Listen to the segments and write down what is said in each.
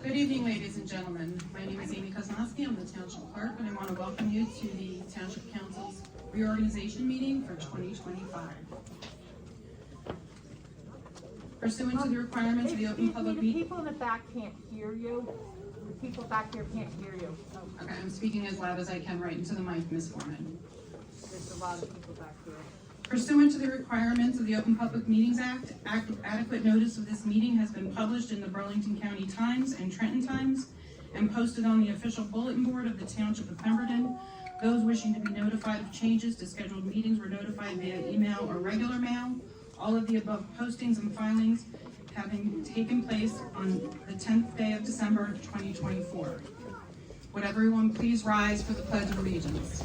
Good evening, ladies and gentlemen. My name is Amy Kozlowski. I'm the Township Clerk, and I want to welcome you to the Township Council's Reorganization meeting for 2025. Pursuant to the requirements of the Open Public The Meeting... people in the back can't hear you. The people back here can't hear you. Okay, I'm speaking as loud as I can right into the mic, Ms. Foreman. There's a lot of people back here. Pursuant to the requirements of the Open Public Meetings Act, adequate notice of this meeting has been published in the Burlington County Times and Trenton Times and posted on the official bulletin board of the Township of Pemberton. Those wishing to be notified of changes to scheduled meetings were notified via email or regular mail. All of the above postings and filings having taken place on the 10th day of December 2024. Would everyone please rise for the Pledge of Allegiance?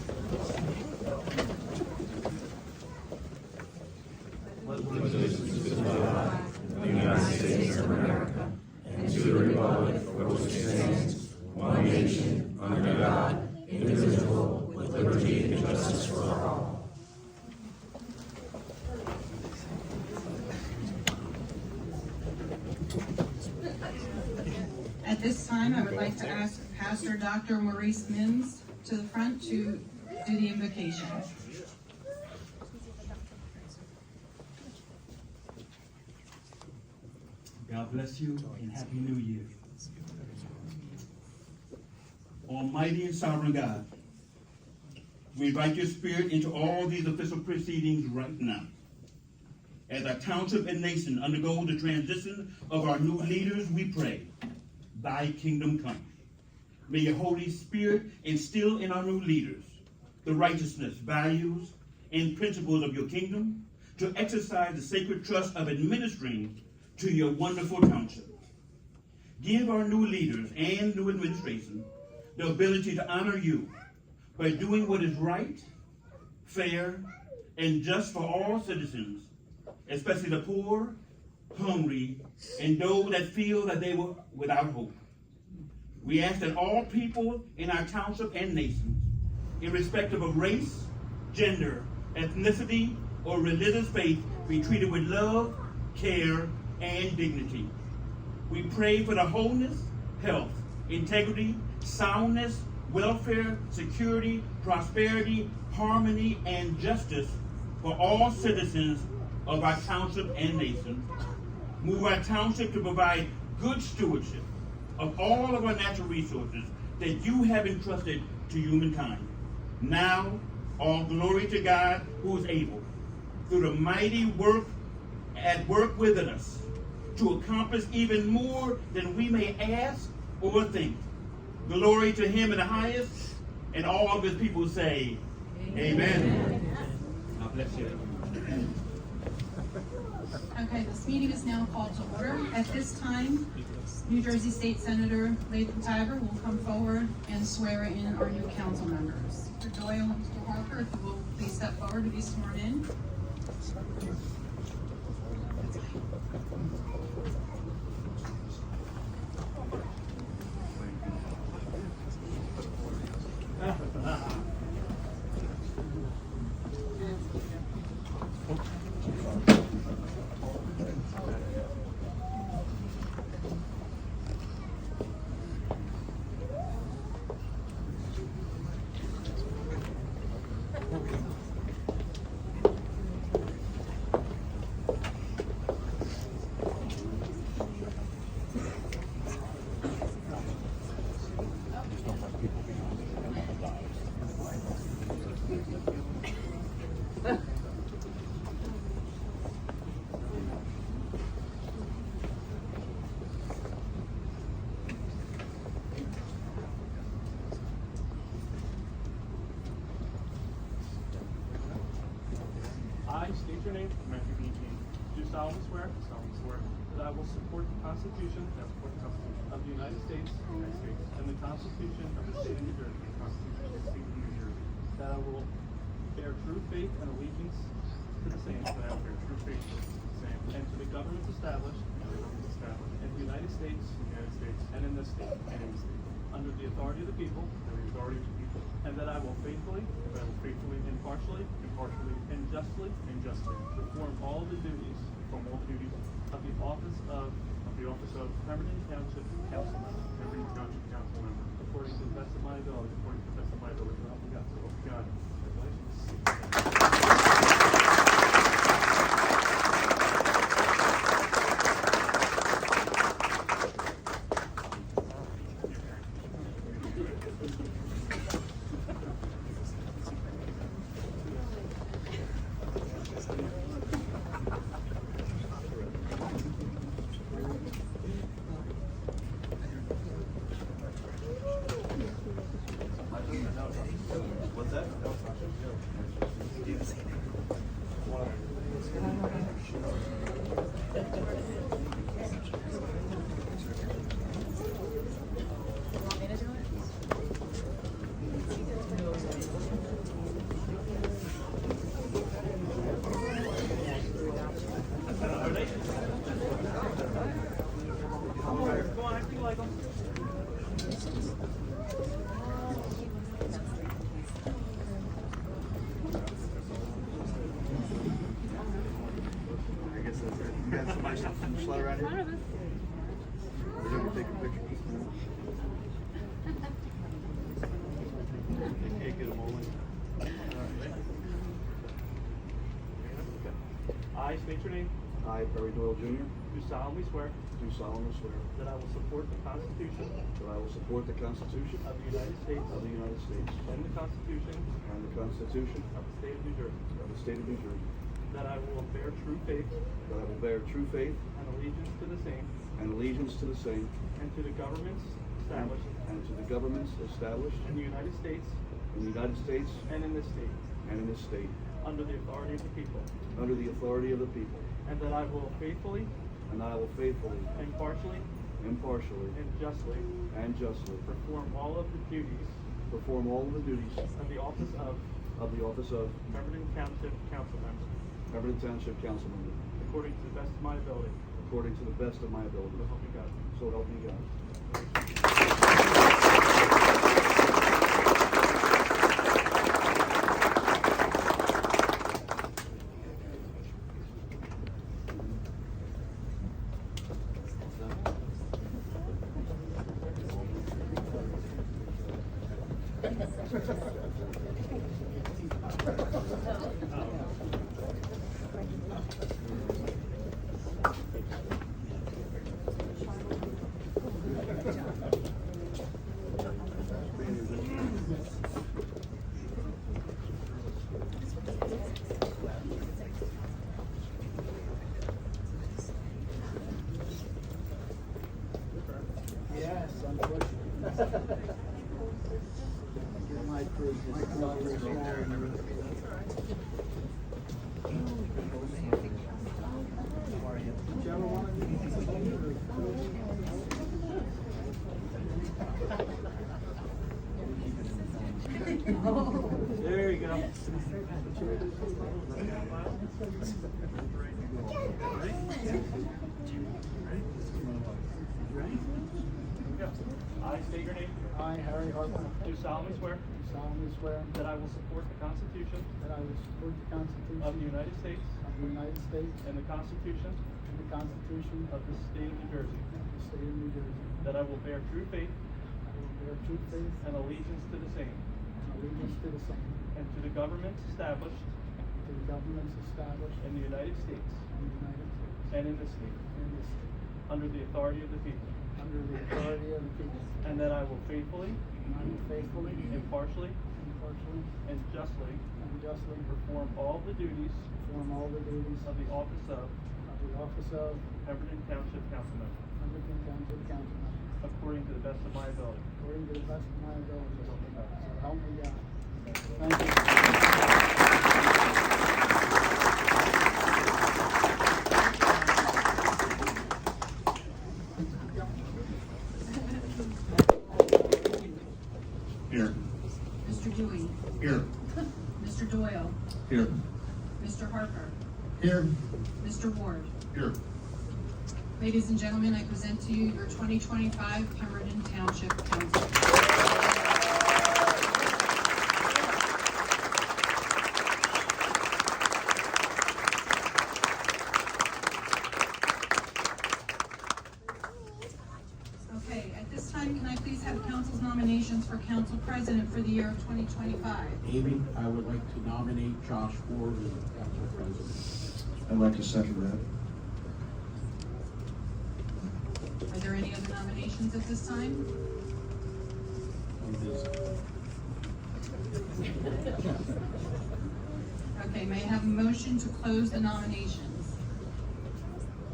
Allegiance to the flag of the United States of America and to the republic for which it stands, one nation, under God, indivisible, with liberty and justice for all. At this time, I would like to ask Pastor Dr. Maurice Mimms to the front to do the invocation. God bless you and Happy New Year. Almighty and sovereign God, we invite your spirit into all these official proceedings right now. As our township and nation undergo the transition of our new leaders, we pray, thy kingdom come. May your Holy Spirit instill in our new leaders the righteousness, values, and principles of your kingdom to exercise the sacred trust of administering to your wonderful township. Give our new leaders and new administration the ability to honor you by doing what is right, fair, and just for all citizens, especially the poor, hungry, and those that feel that they were without hope. We ask that all people in our township and nations, irrespective of race, gender, ethnicity, or religious faith, be treated with love, care, and dignity. We pray for the wholeness, health, integrity, soundness, welfare, security, prosperity, harmony, and justice for all citizens of our township and nation. Move our township to provide good stewardship of all of our natural resources that you have entrusted to humankind. Now, all glory to God who is able, through the mighty work at work within us, to accomplish even more than we may ask or think. Glory to him in the highest, and all of his people say, Amen. God bless you. Okay, this meeting is now called to order. At this time, New Jersey State Senator Latham Tiver will come forward and swear in our new council members. Mr. Doyle and Mr. Harper, if you will please step forward to be sworn in. I state your name. Matthew Bianchini. Do solemnly swear that I will support the Constitution of the United States and the Constitution of the State of New Jersey. That I will bear true faith and allegiance to the same. And to the governments established in the United States and in this state. Under the authority of the people. And that I will faithfully, impartially, and justly, perform all the duties of the office of Pemberton Township Council Member. According to the best of my ability. So help me God. So help me God. Congratulations. Slide around here. We're going to take a picture. You can't get them all in. I state your name. I, Doyle Jr. Do solemnly swear Do solemnly swear that I will support the Constitution that I will support the Constitution of the United States of the United States and the Constitution and the Constitution of the State of New Jersey. of the State of New Jersey. That I will bear true faith That I will bear true faith and allegiance to the same and allegiance to the same and to the governments established and to the governments established in the United States in the United States and in this state and in this state under the authority of the people. under the authority of the people. And that I will faithfully, And that I will faithfully, impartially, impartially, and justly and justly perform all of the duties perform all of the duties of the office of of the office of Pemberton Township Council Member Pemberton Township Council Member according to the best of my ability. according to the best of my ability. So help me God. So help me God. Yes, unfortunately. Get my proof. Whichever one of you. There you go. I state your name. I, Harry Harper, Do solemnly swear solemnly swear that I will support the Constitution that I will support the Constitution of the United States of the United States and the Constitution and the Constitution of the State of New Jersey. of the State of New Jersey. That I will bear true faith I will bear true faith and allegiance to the same and allegiance to the same, and to the governments established to the governments established in the United States in the United States and in this state and this state, under the authority of the people. under the authority of the people. And that I will faithfully, And I will faithfully, impartially, impartially, and justly and justly perform all the duties perform all the duties of the office of Pemberton Township Council Member, Pemberton Township Council Member according to the best of my ability. according to the best of my ability. So help me God. Thank you. Mr. Doyle, Here. Mr. Harper, Here. Mr. Ward. Here. Ladies and gentlemen, I present to you your 2025 Pemberton Township Council. Okay, at this time, can I please have council's nominations for council president for the year of 2025? Amy, I would like to nominate Josh Ward as council president. I'd like to second that. Are there any other nominations at this time? Okay, may I have a motion to close the nominations?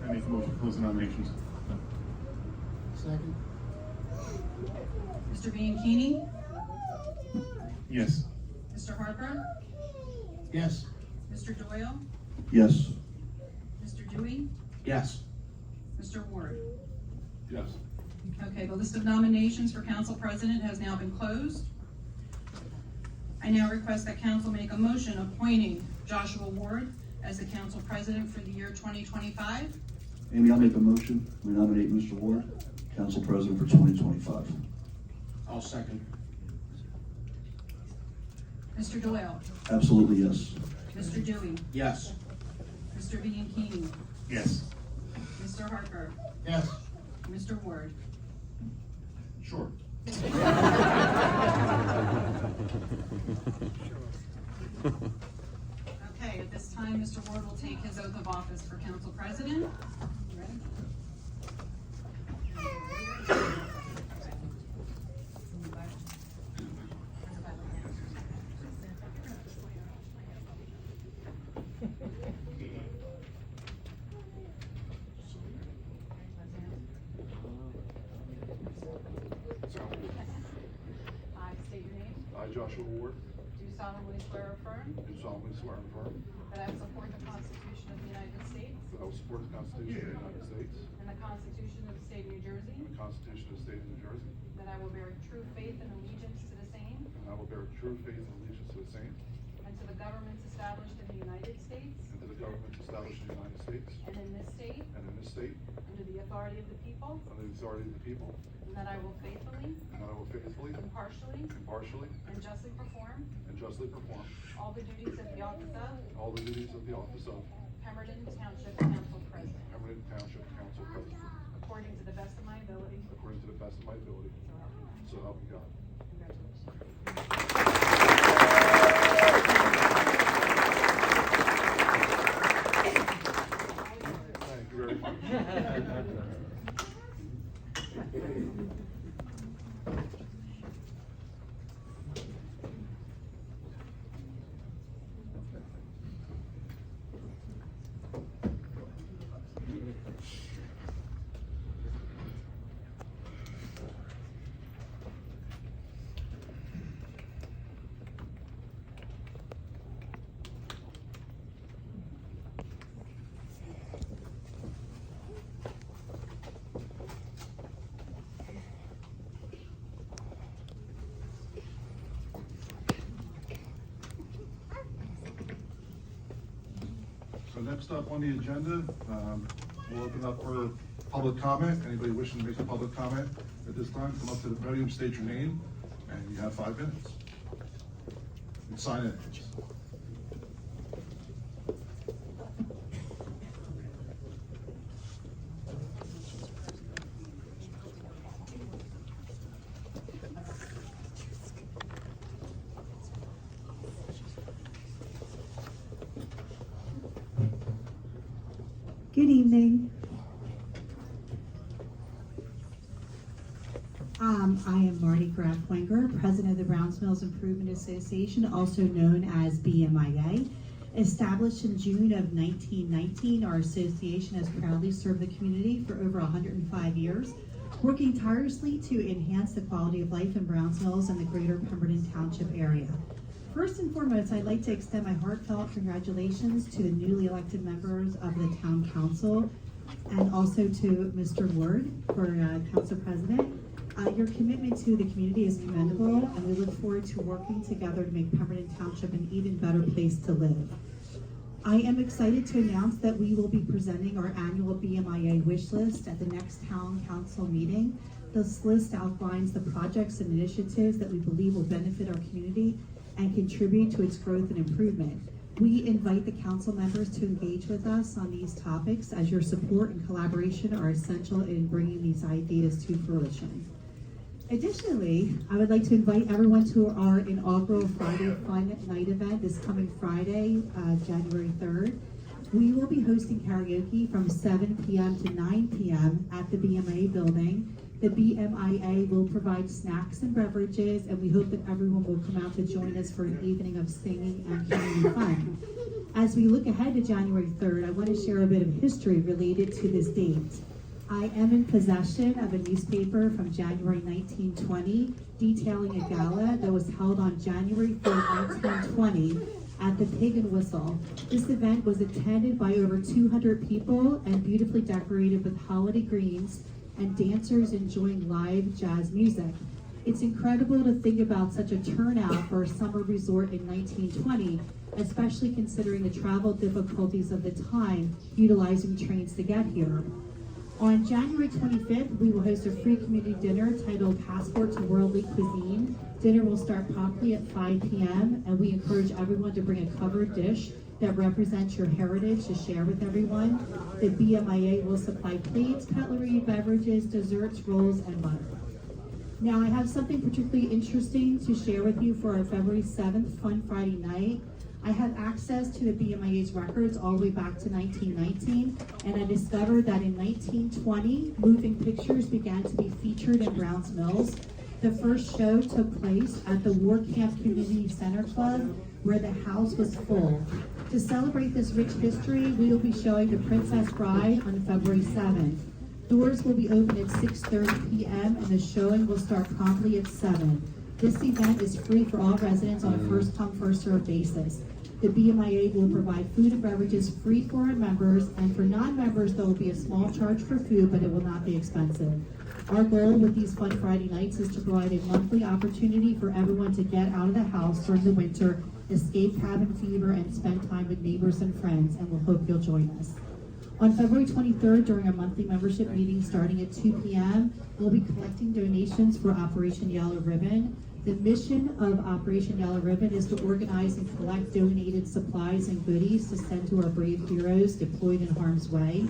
I make a motion to close the nominations. Second? Mr. Bianchini? Yes. Mr. Harper? Yes. Mr. Doyle? Yes. Mr. Dewey? Yes. Mr. Ward? Yes. Okay, the list of nominations for council president has now been closed. I now request that council make a motion appointing Joshua Ward as the council president for the year 2025. Amy, I'll make a motion. We nominate Mr. Ward, council president for 2025. I'll second. Mr. Doyle? Absolutely, yes. Mr. Dewey? Yes. Mr. Bianchini? Yes. Mr. Harper? Yes. Mr. Ward? Sure. Okay, at this time, Mr. Ward will take his oath of office for council president. Ready? I state your name. I, Joshua Ward, Do solemnly swear or affirm do solemnly swear and affirm that I will support the Constitution of the United States that I will support the Constitution of the United States and the Constitution of the State of New Jersey, and the Constitution of the State of New Jersey, that I will bear true faith and allegiance to the same and I will bear true faith and allegiance to the same and to the governments established in the United States and to the governments established in the United States and in this state and in this state under the authority of the people, under the authority of the people, and that I will faithfully, and that I will faithfully, impartially, impartially, and justly perform and justly perform all the duties of the office of all the duties of the office of Pemberton Township Council President, Pemberton Township Council President, according to the best of my ability. according to the best of my ability. So help me God. So help me God. Congratulations. Thank you very much. So next up on the agenda, we'll open up for public comment. Anybody wishing to make a public comment at this time, come up to the podium, state your name, and you have 5 minutes. And sign it. Good evening. I am Marty Graf-Wenger, President of the Browns Mills Improvement Association, also known as BMIA. Established in June of 1919, our association has proudly served the community for over 105 years, working tirelessly to enhance the quality of life in Browns Mills and the greater Pemberton Township area. First and foremost, I'd like to extend my heartfelt congratulations to the newly elected members of the Town Council and also to Mr. Ward for Council President. Your commitment to the community is commendable, and we look forward to working together to make Pemberton Township an even better place to live. I am excited to announce that we will be presenting our annual BMIA wish list at the next town council meeting. This list outlines the projects and initiatives that we believe will benefit our community and contribute to its growth and improvement. We invite the council members to engage with us on these topics, as your support and collaboration are essential in bringing these ideas to fruition. Additionally, I would like to invite everyone to our inaugural Friday Fun Night event this coming Friday, January 3rd. We will be hosting karaoke from 7 p.m. to 9 p.m. at the BMIA building. The BMIA will provide snacks and beverages, and we hope that everyone will come out to join us for an evening of singing and community fun. As we look ahead to January 3rd, I want to share a bit of history related to this date. I am in possession of a newspaper from January 1920 detailing a gala that was held on January 3rd, 1920 at the Pig and Whistle. This event was attended by over 200 people and beautifully decorated with holiday greens and dancers enjoying live jazz music. It's incredible to think about such a turnout for a summer resort in 1920, especially considering the travel difficulties of the time utilizing trains to get here. On January 25th, we will host a free community dinner titled Passport to Worldly Cuisine. Dinner will start promptly at 5 p.m. and we encourage everyone to bring a covered dish that represents your heritage to share with everyone. The BMIA will supply plates, cutlery, beverages, desserts, rolls, and butter. Now, I have something particularly interesting to share with you for our February 7th Fun Friday night. I have access to the BMIA's records all the way back to 1919, and I discovered that in 1920, moving pictures began to be featured in Browns Mills. The first show took place at the War Camp Community Center Club, where the house was full. To celebrate this rich history, we will be showing The Princess Bride on February 7th. Doors will be open at 6:30 p.m. and the showing will start promptly at 7. This event is free for all residents on a first-come, first-served basis. The BMIA will provide food and beverages free for our members, and for non-members, there will be a small charge for food, but it will not be expensive. Our goal with these Fun Friday nights is to provide a monthly opportunity for everyone to get out of the house during the winter, escape cabin fever, and spend time with neighbors and friends, and we'll hope you'll join us. On February 23rd, during our monthly membership meeting starting at 2 p.m., we'll be collecting donations for Operation Yellow Ribbon. The mission of Operation Yellow Ribbon is to organize and collect donated supplies and goodies to send to our brave heroes deployed in harm's way.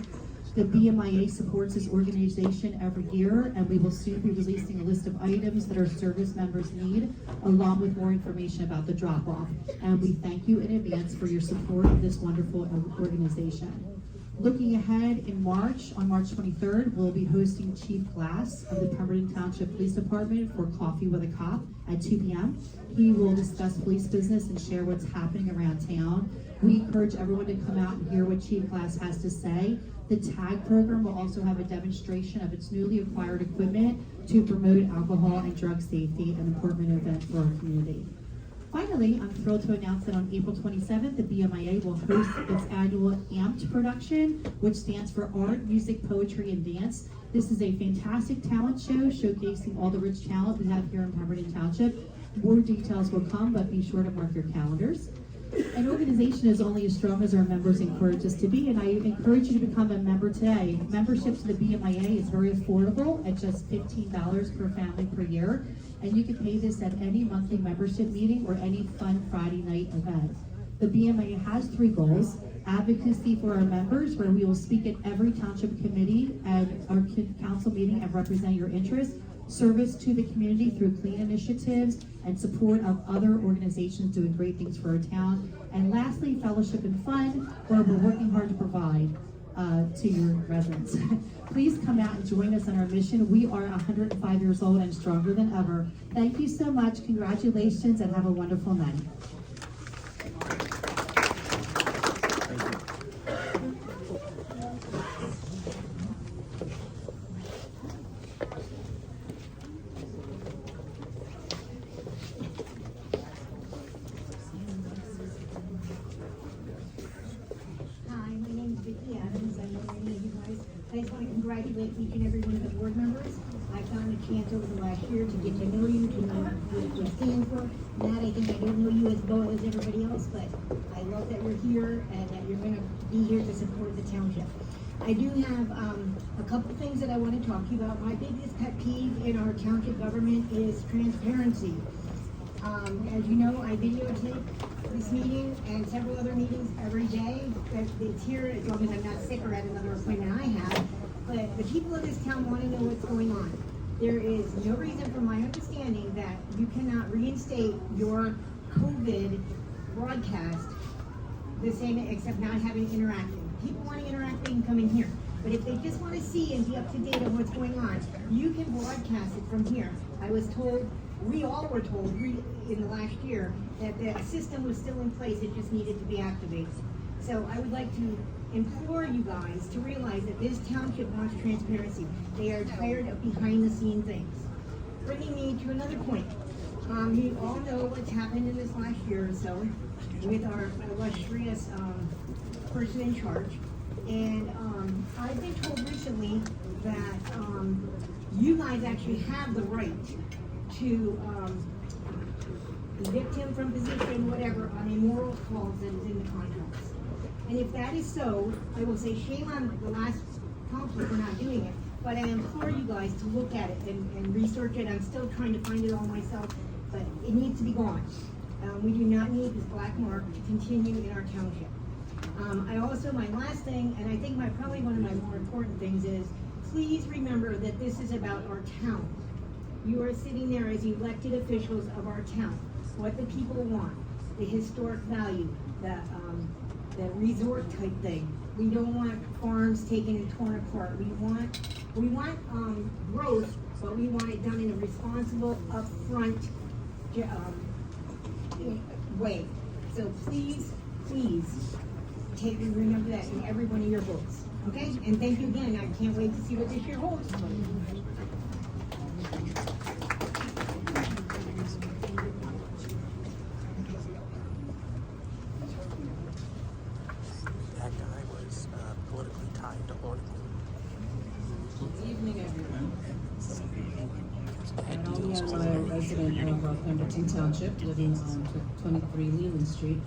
The BMIA supports this organization every year, and we will soon be releasing a list of items that our service members need, along with more information about the drop-off. And we thank you in advance for your support of this wonderful organization. Looking ahead in March, on March 23rd, we'll be hosting Chief Glass of the Pemberton Township Police Department for Coffee with a Cop at 2 p.m. He will discuss police business and share what's happening around town. We encourage everyone to come out and hear what Chief Glass has to say. The TAG program will also have a demonstration of its newly acquired equipment to promote alcohol and drug safety, an important event for our community. Finally, I'm thrilled to announce that on April 27th, the BMIA will host its annual AMPed production, which stands for Art, Music, Poetry, and Dance. This is a fantastic talent show showcasing all the rich talent we have here in Pemberton Township. More details will come, but be sure to mark your calendars. An organization is only as strong as our members encourage us to be, and I encourage you to become a member today. Membership to the BMIA is very affordable at just $15 per family per year, and you can pay this at any monthly membership meeting or any Fun Friday night event. The BMIA has 3 goals: advocacy for our members, where we will speak at every township committee and our council meeting and represent your interests; service to the community through clean initiatives and support of other organizations doing great things for our town; and lastly, fellowship and fun, where we're working hard to provide to your residents. Please come out and join us on our mission. We are 105 years old and stronger than ever. Thank you so much. Congratulations, and have a wonderful night. I just want to congratulate each and every one of the board members. I found a chance over the last year to get to know you, to know what you stand for. Matt, I think I don't know you as well as everybody else, but I love that we're here and that you're gonna be here to support the township. I do have a couple things that I want to talk to you about. My biggest pet peeve in our township government is transparency. As you know, I videotape this meeting and several other meetings every day. It's here as long as I'm not sick or at another appointment I have. But the people of this town want to know what's going on. There is no reason, from my understanding, that you cannot reinstate your COVID broadcast the same, except not having interacting. People want to interact, they can come in here. But if they just want to see and be up to date on what's going on, you can broadcast it from here. I was told, we all were told in the last year that the system was still in place, it just needed to be activated. So I would like to implore you guys to realize that this township wants transparency. They are tired of behind the scene things. Bringing me to another point. You all know what's happened in this last year or so with our illustrious person in charge. And I've been told recently that you guys actually have the right to evict him from position, whatever, on immoral clause that is in the contracts. And if that is so, I will say shame on the last council for not doing it. But I implore you guys to look at it and research it. I'm still trying to find it all myself, but it needs to be gone. We do not need this black mark to continue in our township. I also, my last thing, and I think probably one of my more important things is, please remember that this is about our town. You are sitting there as elected officials of our town. What the people want, the historic value, the resort type thing. We don't want farms taken and torn apart. We want growth, but we want it done in a responsible, upfront way. So please, remember that in every one of your votes, okay? And thank you again. I can't wait to see what this year holds. That guy was politically tied to Oregon. Good evening, everyone. I am a resident of Pemberton Township, living on 23 Leland Street.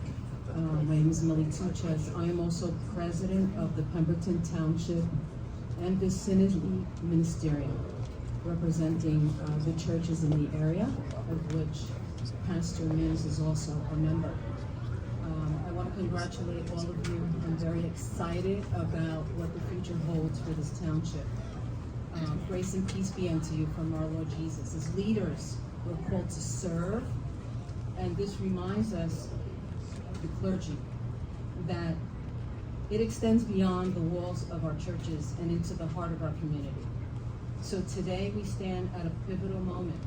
My name is Millie Tuches. I am also president of the Pemberton Township and vicinity ministerium, representing the churches in the area, of which Pastor Mimms is also a member. I want to congratulate all of you. I'm very excited about what the future holds for this township. Grace and peace be unto you from our Lord Jesus. As leaders, we're called to serve, and this reminds us, the clergy, that it extends beyond the walls of our churches and into the heart of our community. So today we stand at a pivotal moment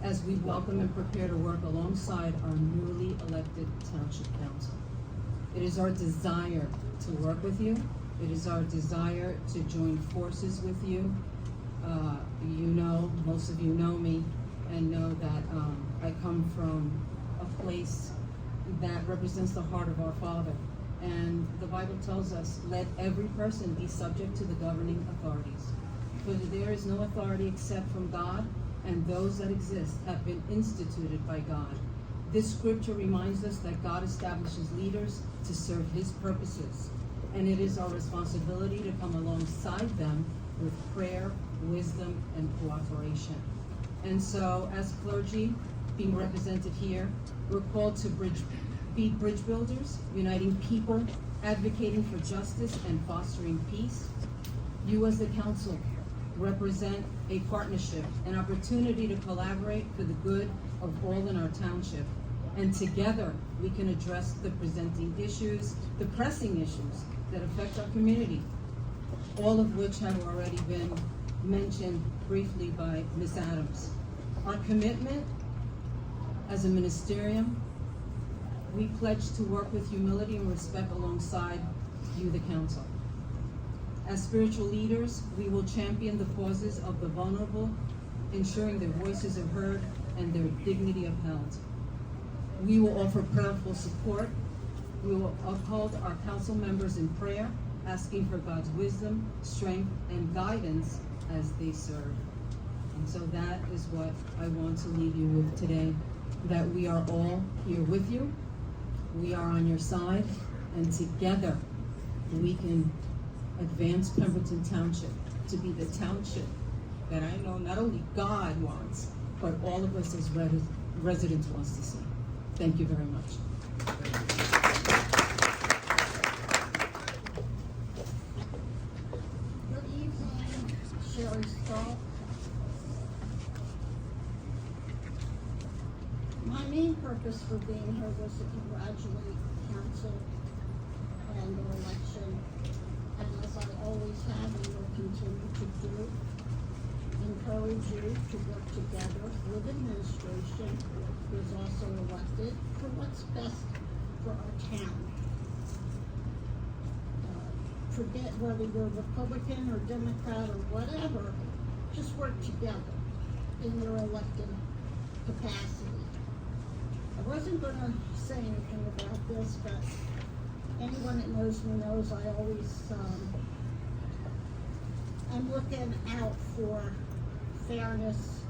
as we welcome and prepare to work alongside our newly elected Township Council. It is our desire to work with you. It is our desire to join forces with you. Most of you know me and know that I come from a place that represents the heart of our Father. And the Bible tells us, let every person be subject to the governing authorities. For there is no authority except from God, and those that exist have been instituted by God. This scripture reminds us that God establishes leaders to serve his purposes, and it is our responsibility to come alongside them with prayer, wisdom, and cooperation. And so, as clergy, being represented here, we're called to be bridge builders, uniting people, advocating for justice, and fostering peace. You as the council represent a partnership, an opportunity to collaborate for the good of all in our township. And together, we can address the presenting issues, the pressing issues that affect our community, all of which have already been mentioned briefly by Ms. Adams. Our commitment as a ministerium, we pledge to work with humility and respect alongside you, the council. As spiritual leaders, we will champion the causes of the vulnerable, ensuring their voices are heard and their dignity upheld. We will offer prayerful support. We will uphold our council members in prayer, asking for God's wisdom, strength, and guidance as they serve. And so that is what I want to leave you with today, that we are all here with you, we are on your side, and together we can advance Pemberton Township to be the township that I know not only God wants, but all of us as residents wants to see. Thank you very much. Good evening, Sherry Stahl. My main purpose for being here was to congratulate council on their election, and as I always have and will continue to do, encourage you to work together with administration, who is also elected, for what's best for our town. Forget whether you're Republican or Democrat or whatever, just work together in your elected capacity. I wasn't gonna say anything about this, but anyone that knows me knows I always, I'm looking out for fairness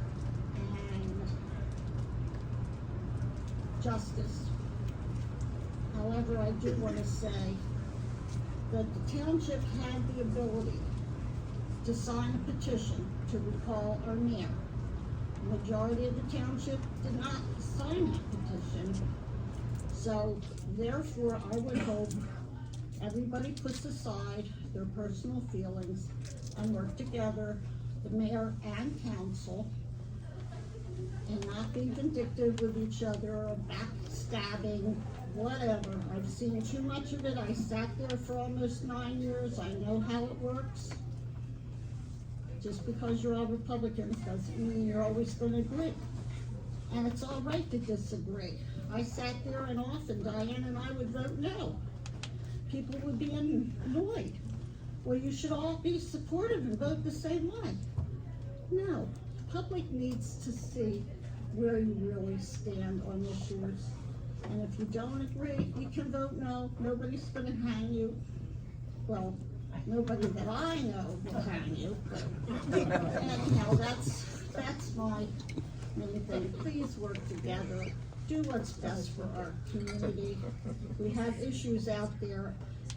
and justice. However, I do wanna say that the township had the ability to sign a petition to recall our mayor. The majority of the township did not sign that petition. So therefore, I would hope everybody puts aside their personal feelings and work together, the mayor and council, and not be vindictive with each other or backstabbing, whatever. I've seen too much of it. I sat there for almost 9 years. I know how it works. Just because you're all Republicans doesn't mean you're always gonna agree. And it's all right to disagree. I sat there and often Diane and I would vote no. People would be annoyed. Well, you should all be supportive and vote the same way. No, the public needs to see where you really stand on issues. And if you don't agree, you can vote no. Nobody's gonna hang you. Well, nobody that I know will hang you, but anyhow, that's my main thing. Please work together. Do what's best for our community. We have issues out there,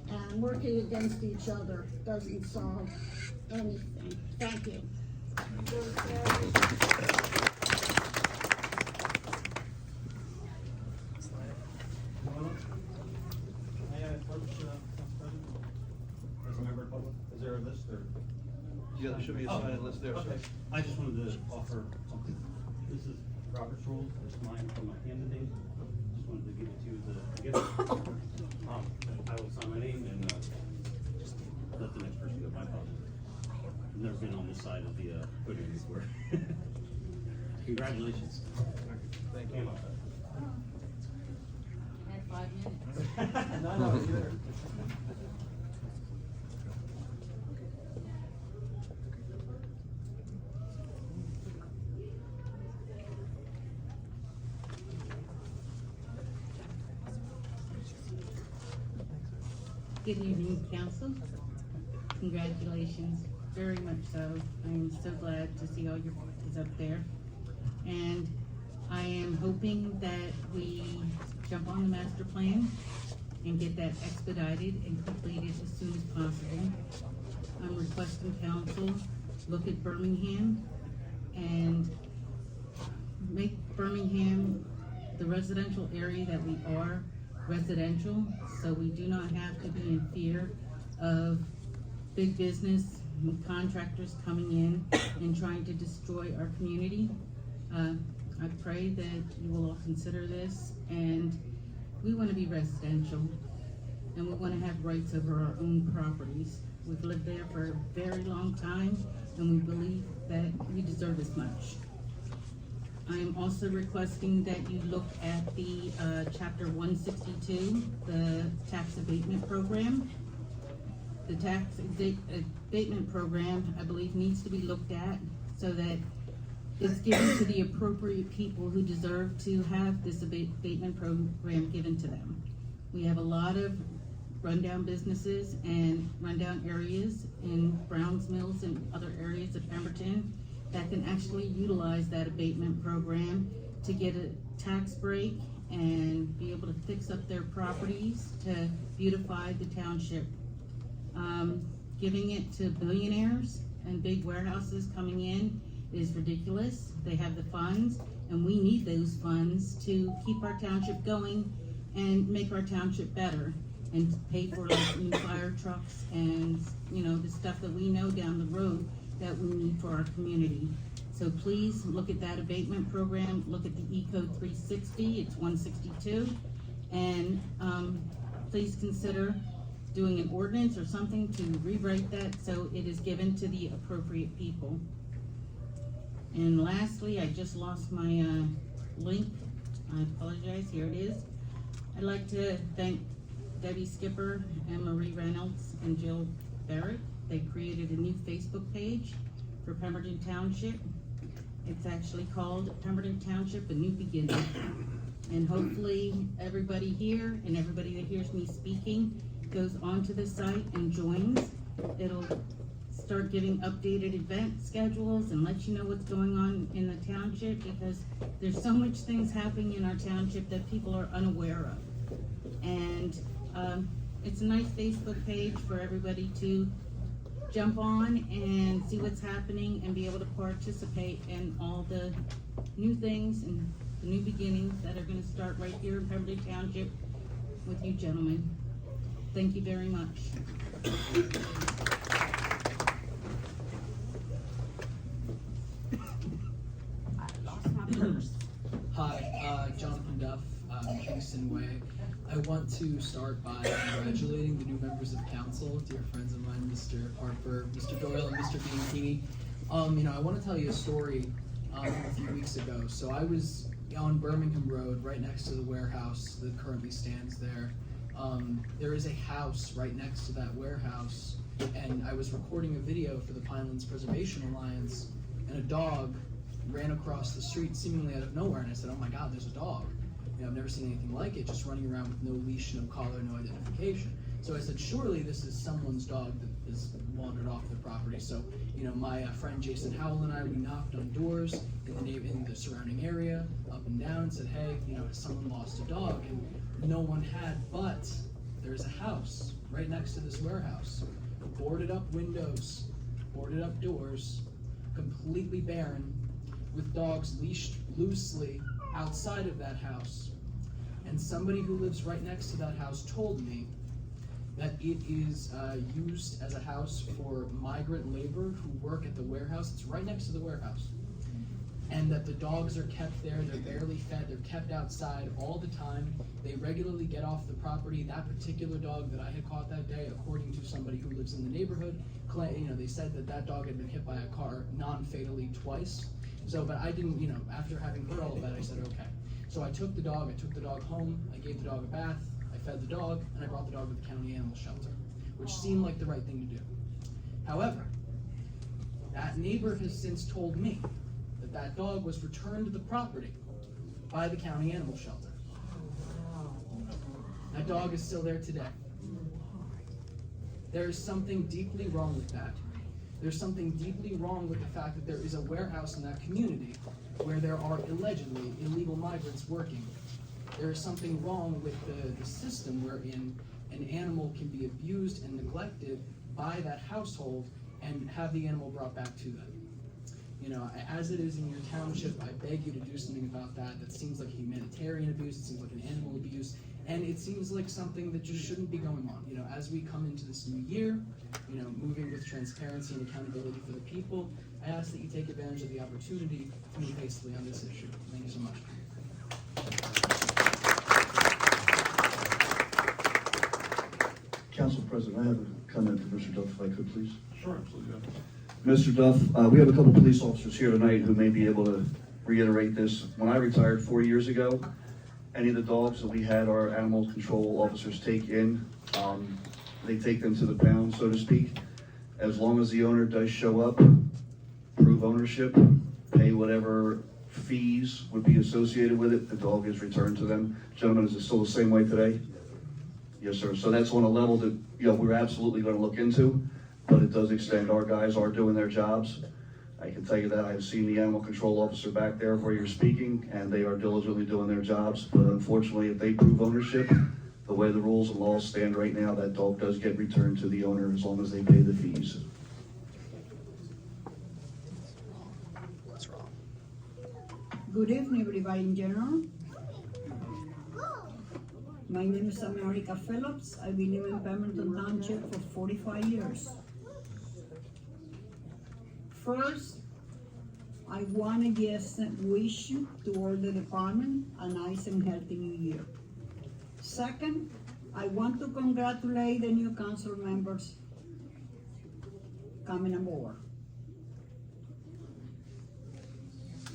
and working against each other doesn't solve anything. Thank you. Is there a list or? Yeah, there should be a signed list there, sir. Okay. I just wanted to offer something. This is Robert's rules, it's mine from my candidate. Just wanted to give it to you as a gift. I will sign my name and, just let the next person go. My apologies. I've never been on this side of the, podium before. Congratulations. Thank you. I had 5 minutes. No, you're. Good evening, council. Congratulations, very much so. I'm so glad to see all your faces up there. And I am hoping that we jump on the master plan and get that expedited and completed as soon as possible. I'm requesting council look at Birmingham and make Birmingham the residential area that we are residential, so we do not have to be in fear of big business and contractors coming in and trying to destroy our community. I pray that you will all consider this, and we want to be residential, and we want to have rights over our own properties. We've lived there for a very long time, and we believe that we deserve as much. I am also requesting that you look at the Chapter 162, the tax abatement program. The tax abatement program, I believe, needs to be looked at so that it's given to the appropriate people who deserve to have this abatement program given to them. We have a lot of rundown businesses and rundown areas in Browns Mills and other areas of Pemberton, that can actually utilize that abatement program to get a tax break and be able to fix up their properties to beautify the township. Giving it to billionaires and big warehouses coming in is ridiculous. They have the funds, and we need those funds to keep our township going and make our township better, and to pay for like new fire trucks and, you know, the stuff that we know down the road that we need for our community. So please look at that abatement program, look at the E-Code 360, it's 162, and please consider doing an ordinance or something to rewrite that so it is given to the appropriate people. And lastly, I just lost my link. I apologize, here it is. I'd like to thank Debbie Skipper and Marie Reynolds and Jill Barrett. They created a new Facebook page for Pemberton Township. It's actually called Pemberton Township, A New Beginning. And hopefully everybody here and everybody that hears me speaking goes onto the site and joins. It'll start giving updated event schedules and let you know what's going on in the township, because there's so much things happening in our township that people are unaware of. And it's a nice Facebook page for everybody to jump on and see what's happening and be able to participate in all the new things and the new beginnings that are going to start right here in Pemberton Township with you gentlemen. Thank you very much. I lost my purse. Hi, Jonathan Duff, Kingston Way. I want to start by congratulating the new members of council, dear friends of mine, Mr. Harper, Mr. Doyle, and Mr. Bianchini. I want to tell you a story a few weeks ago. So I was on Birmingham Road, right next to the warehouse that currently stands there. There is a house right next to that warehouse, and I was recording a video for the Pinelands Preservation Alliance, and a dog ran across the street seemingly out of nowhere, and I said, oh my God, there's a dog. I've never seen anything like it, just running around with no leash, no collar, no identification. So I said, surely this is someone's dog that has wandered off the property. So, my friend Jason Howell and I, we knocked on doors in the surrounding area, up and down, and said, hey, has someone lost a dog? And no one had, but there's a house right next to this warehouse. Boarded up windows, boarded up doors, completely barren, with dogs leashed loosely outside of that house. And somebody who lives right next to that house told me that it is used as a house for migrant labor who work at the warehouse. It's right next to the warehouse. And that the dogs are kept there, they're barely fed, they're kept outside all the time. They regularly get off the property. That particular dog that I had caught that day, according to somebody who lives in the neighborhood, they said that dog had been hit by a car non-fatally twice. So, but I didn't, after having heard all of that, I said, okay. So I took the dog home, I gave the dog a bath, I fed the dog, and I brought the dog to the county animal shelter, which seemed like the right thing to do. However, that neighbor has since told me that dog was returned to the property by the county animal shelter. That dog is still there today. There is something deeply wrong with that. There's something deeply wrong with the fact that there is a warehouse in that community where there are allegedly illegal migrants working. There is something wrong with the system wherein an animal can be abused and neglected by that household and have the animal brought back to them. As it is in your township, I beg you to do something about that. That seems like humanitarian abuse, it seems like an animal abuse, and it seems like something that just shouldn't be going on. As we come into this new year, moving with transparency and accountability for the people, I ask that you take advantage of the opportunity to move hastily on this issue. Thank you so much. Council President, I have a comment to Mr. Duff, if I could, please. Sure, absolutely. Mr. Duff, we have a couple police officers here tonight who may be able to reiterate this. When I retired 4 years ago, any of the dogs that we had our animal control officers take in, they take them to the pound, so to speak. As long as the owner does show up, prove ownership, pay whatever fees would be associated with it, the dog is returned to them. Gentlemen, is it still the same way today? Yes, sir. So that's on a level that we're absolutely going to look into, but it does extend. Our guys are doing their jobs. I can tell you that I've seen the animal control officer back there where you're speaking, and they are diligently doing their jobs. But unfortunately, if they prove ownership, the way the rules and laws stand right now, that dog does get returned to the owner as long as they pay the fees. Good evening, everybody in general. My name is America Phillips. I've been living in Pemberton Township for 45 years. First, I want to just wish you to all the department a nice and healthy new year. Second, I want to congratulate the new council members coming aboard.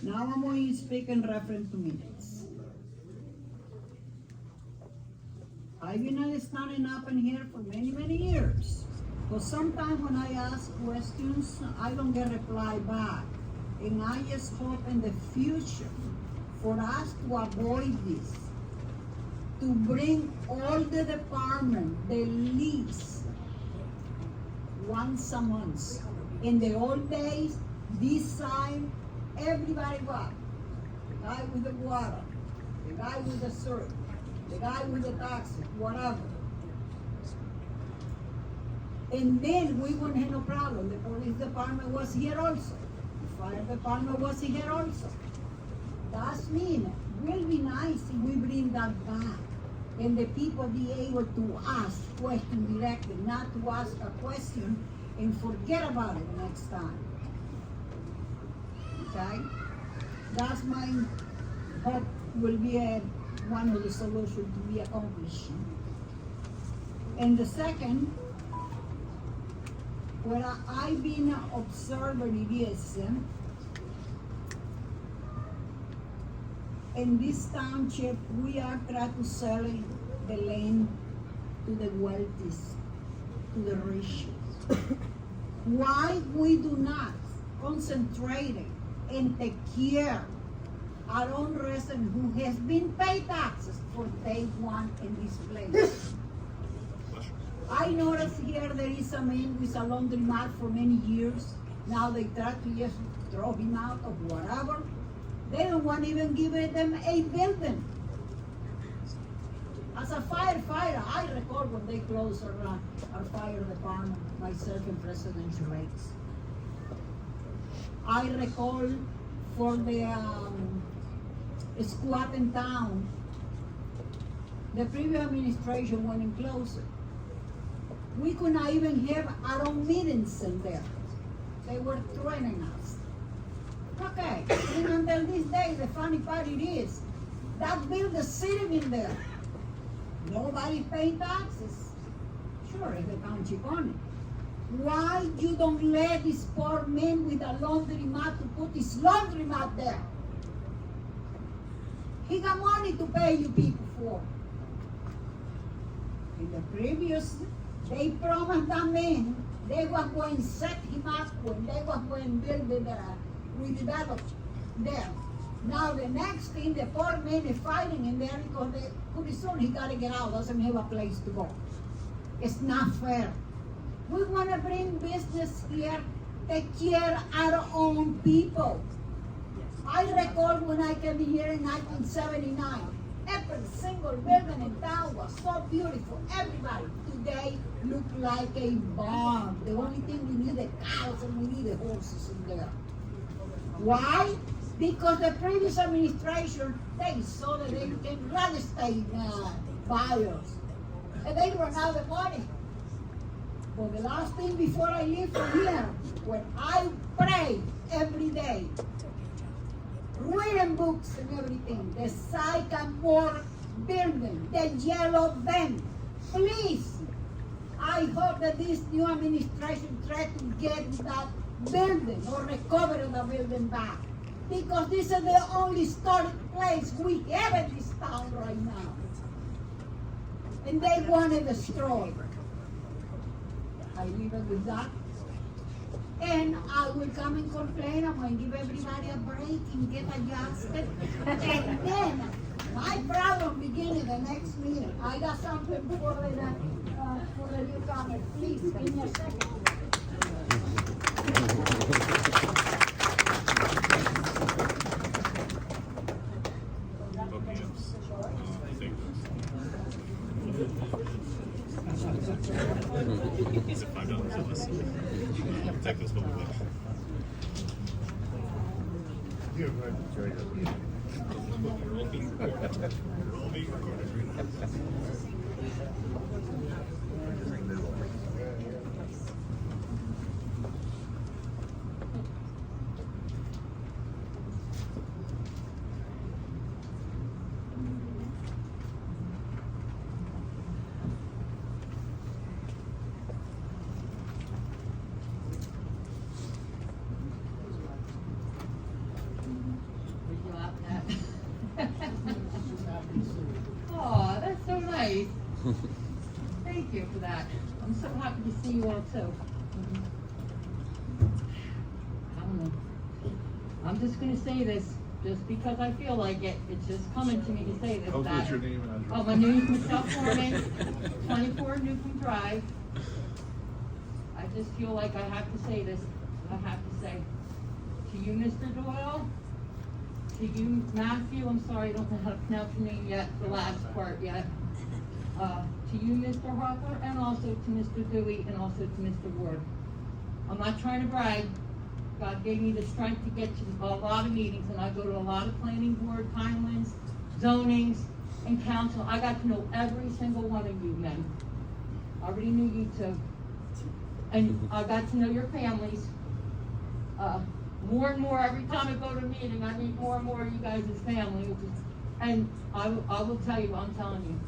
Now I'm going to speak in reference to minutes. I've been standing up in here for many, many years. But sometimes when I ask questions, I don't get reply back. And I just hope in the future for us to avoid this, to bring all the department, the least, once a month. In the old days, this time, everybody was. The guy with the water, the guy with the syrup, the guy with the taxes, whatever. And then we wouldn't have no problem. The police department was here also. The fire department was here also. That means it will be nice if we bring that back and the people be able to ask questions directly, not to ask a question and forget about it next time. Okay? That's my hope will be one of the solutions to be accomplished. And the second, what I've been observing is, in this township, we are trying to sell the land to the wealthy, to the rich. Why we do not concentrate and take care our own resident who has been paid taxes for day one in this place? I noticed here there is a man with a laundromat for many years. Now they try to just throw him out of whatever. They don't want to even give them a building. As a firefighter, I recall when they closed our fire department, myself and President Rates. I recall for the squad in town, the previous administration went and closed it. We could not even have our own meetings in there. They were threatening us. Okay, and until this day, the funny part it is, that building sitting in there. Nobody paid taxes. Sure, if the township on it. Why you don't let this poor man with a laundromat to put his laundromat there? He got money to pay you people for. In the previous, they promised that man they were going to set him up when they were going to build it redevelop there. Now the next thing, the poor man is fighting in there because pretty soon he got to get out, doesn't have a place to go. It's not fair. We want to bring business here, take care of our own people. I recall when I came here in 1979, every single building in town was so beautiful. Everybody today look like a barn. The only thing we need are cows and we need the horses in there. Why? Because the previous administration, they saw that they became real estate buyers. And they run out of money. But the last thing before I leave from here, when I pray every day, reading books and everything, the Sycamore building, the yellow van, please, I hope that this new administration try to get that building or recover the building back. Because this is the only historic place we have in this town right now. And they want to destroy it. I leave it with that. And I will come and complain. I'm going to give everybody a break and get adjusted. And then my problem begins in the next meeting. I got something for the newcomer. Please, give me a second. Is it $5 or less? Take this one back. You're right. Very good. We're all being recorded. We're all being recorded. Oh, that's so nice. Thank you for that. I'm so happy to see you all too. I don't know. I'm just gonna say this, just because I feel like it. It's just coming to me to say this. Hopefully it's your name and address. Oh, my name is Michelle Foreman, 24 Newcomb Drive. I just feel like I have to say this. I have to say to you, Mr. Doyle, to you, Matthew, I'm sorry, I don't know how to pronounce your name yet, the last part yet. To you, Mr. Harper, and also to Mr. Dewey, and also to Mr. Ward. I'm not trying to brag. God gave me the strength to get to a lot of meetings, and I go to a lot of planning board, timelines, zonings, and council. I got to know every single one of you men. I already knew you too. And I got to know your families. More and more, every time I go to a meeting, I meet more and more of you guys as family. And I will tell you, I'm telling you,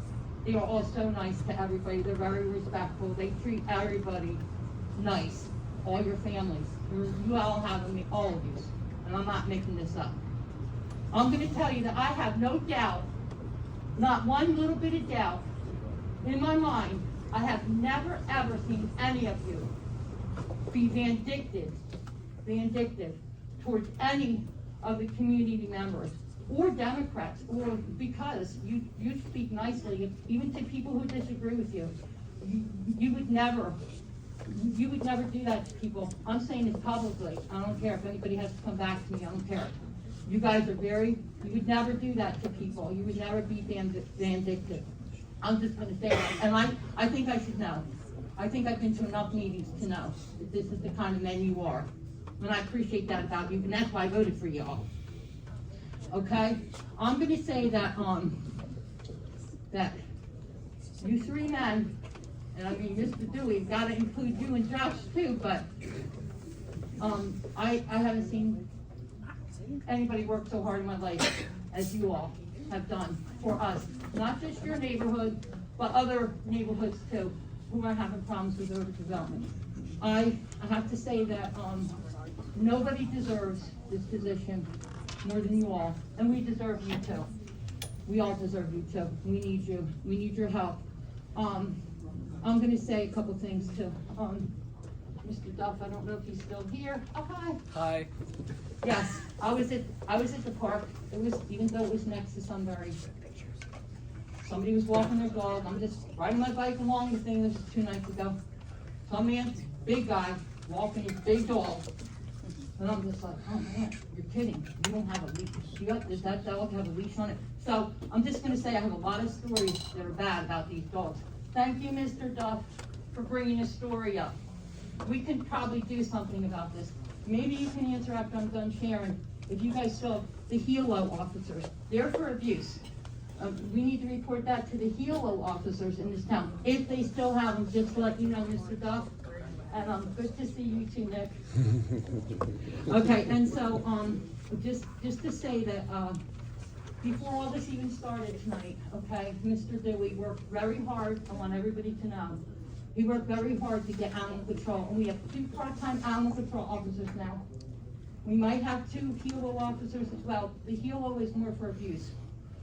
they are all so nice to everybody. They're very respectful. They treat everybody nice. All your families. You all have them, all of you. And I'm not making this up. I'm going to tell you that I have no doubt, not one little bit of doubt, in my mind, I have never ever seen any of you be vindictive towards any of the community members or Democrats, or because you speak nicely, even to people who disagree with you. You would never do that to people. I'm saying this publicly. I don't care if anybody has to come back to me. I don't care. You guys are you would never do that to people. You would never be vindictive. I'm just going to say that. And I think I should know. I think I've been to enough meetings to know that this is the kind of men you are. And I appreciate that about you, and that's why I voted for y'all. Okay? I'm going to say that, that you three men, and I mean, Mr. Dewey, got to include you and Josh too, but I haven't seen anybody work so hard in my life as you all have done for us. Not just your neighborhood, but other neighborhoods too, who are having problems with overdevelopment. I have to say that nobody deserves this position more than you all, and we deserve you too. We all deserve you too. We need you. We need your help. I'm going to say a couple things to Mr. Duff. I don't know if he's still here. Oh, hi. Hi. Yes, I was at the park. It was, even though it was next to Sunbury. Somebody was walking their dog. I'm just riding my bike along the thing. This was 2 nights ago. Some man, big guy, walking his big dog. And I'm just like, oh man, you're kidding. You don't have a leash. Does that dog have a leash on it? So I'm just going to say I have a lot of stories that are bad about these dogs. Thank you, Mr. Duff, for bringing a story up. We can probably do something about this. Maybe you can answer after I'm done sharing. If you guys saw the HELO officers, they're for abuse. We need to report that to the HELO officers in this town, if they still have them, just to let you know, Mr. Duff. And good to see you too, Nick. Okay, and so just to say that before all this even started tonight, okay, Mr. Dewey worked very hard. I want everybody to know. He worked very hard to get animal control, and we have 2 part-time animal control officers now. We might have 2 HELO officers as well. The HELO is more for abuse.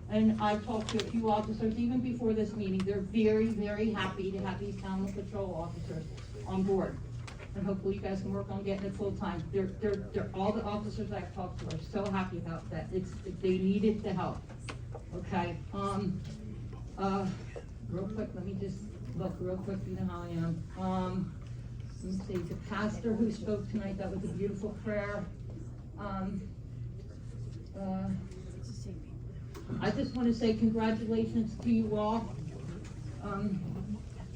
And I've talked to a few officers even before this meeting. They're very, very happy to have these animal control officers on board. And hopefully you guys can work on getting it full-time. They're all the officers I've talked to are so happy about that. They needed the help. Okay, real quick, let me just look real quick, you know how I am. Let me see, the pastor who spoke tonight, that was a beautiful prayer. I just want to say congratulations to you all.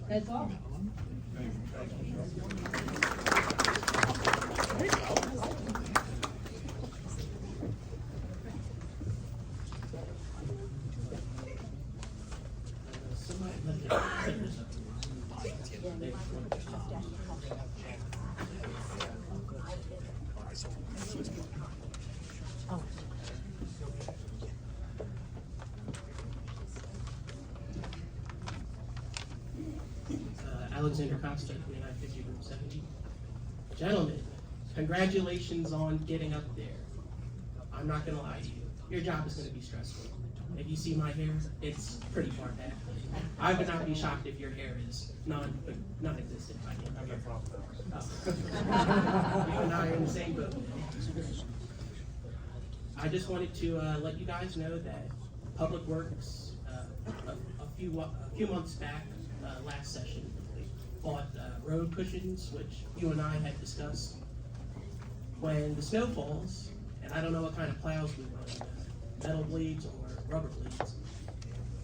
That's all. Alexander Costa, 2950 Route 70. Gentlemen, congratulations on getting up there. I'm not gonna lie to you, your job is gonna be stressful. If you see my hair, it's pretty far back. I would not be shocked if your hair is non-existent by the end of You and I are in the same boat. I just wanted to let you guys know that Public Works, a few months back, last session, bought road cushions, which you and I had discussed. When the snow falls, and I don't know what kind of plows we run, metal blades or rubber blades,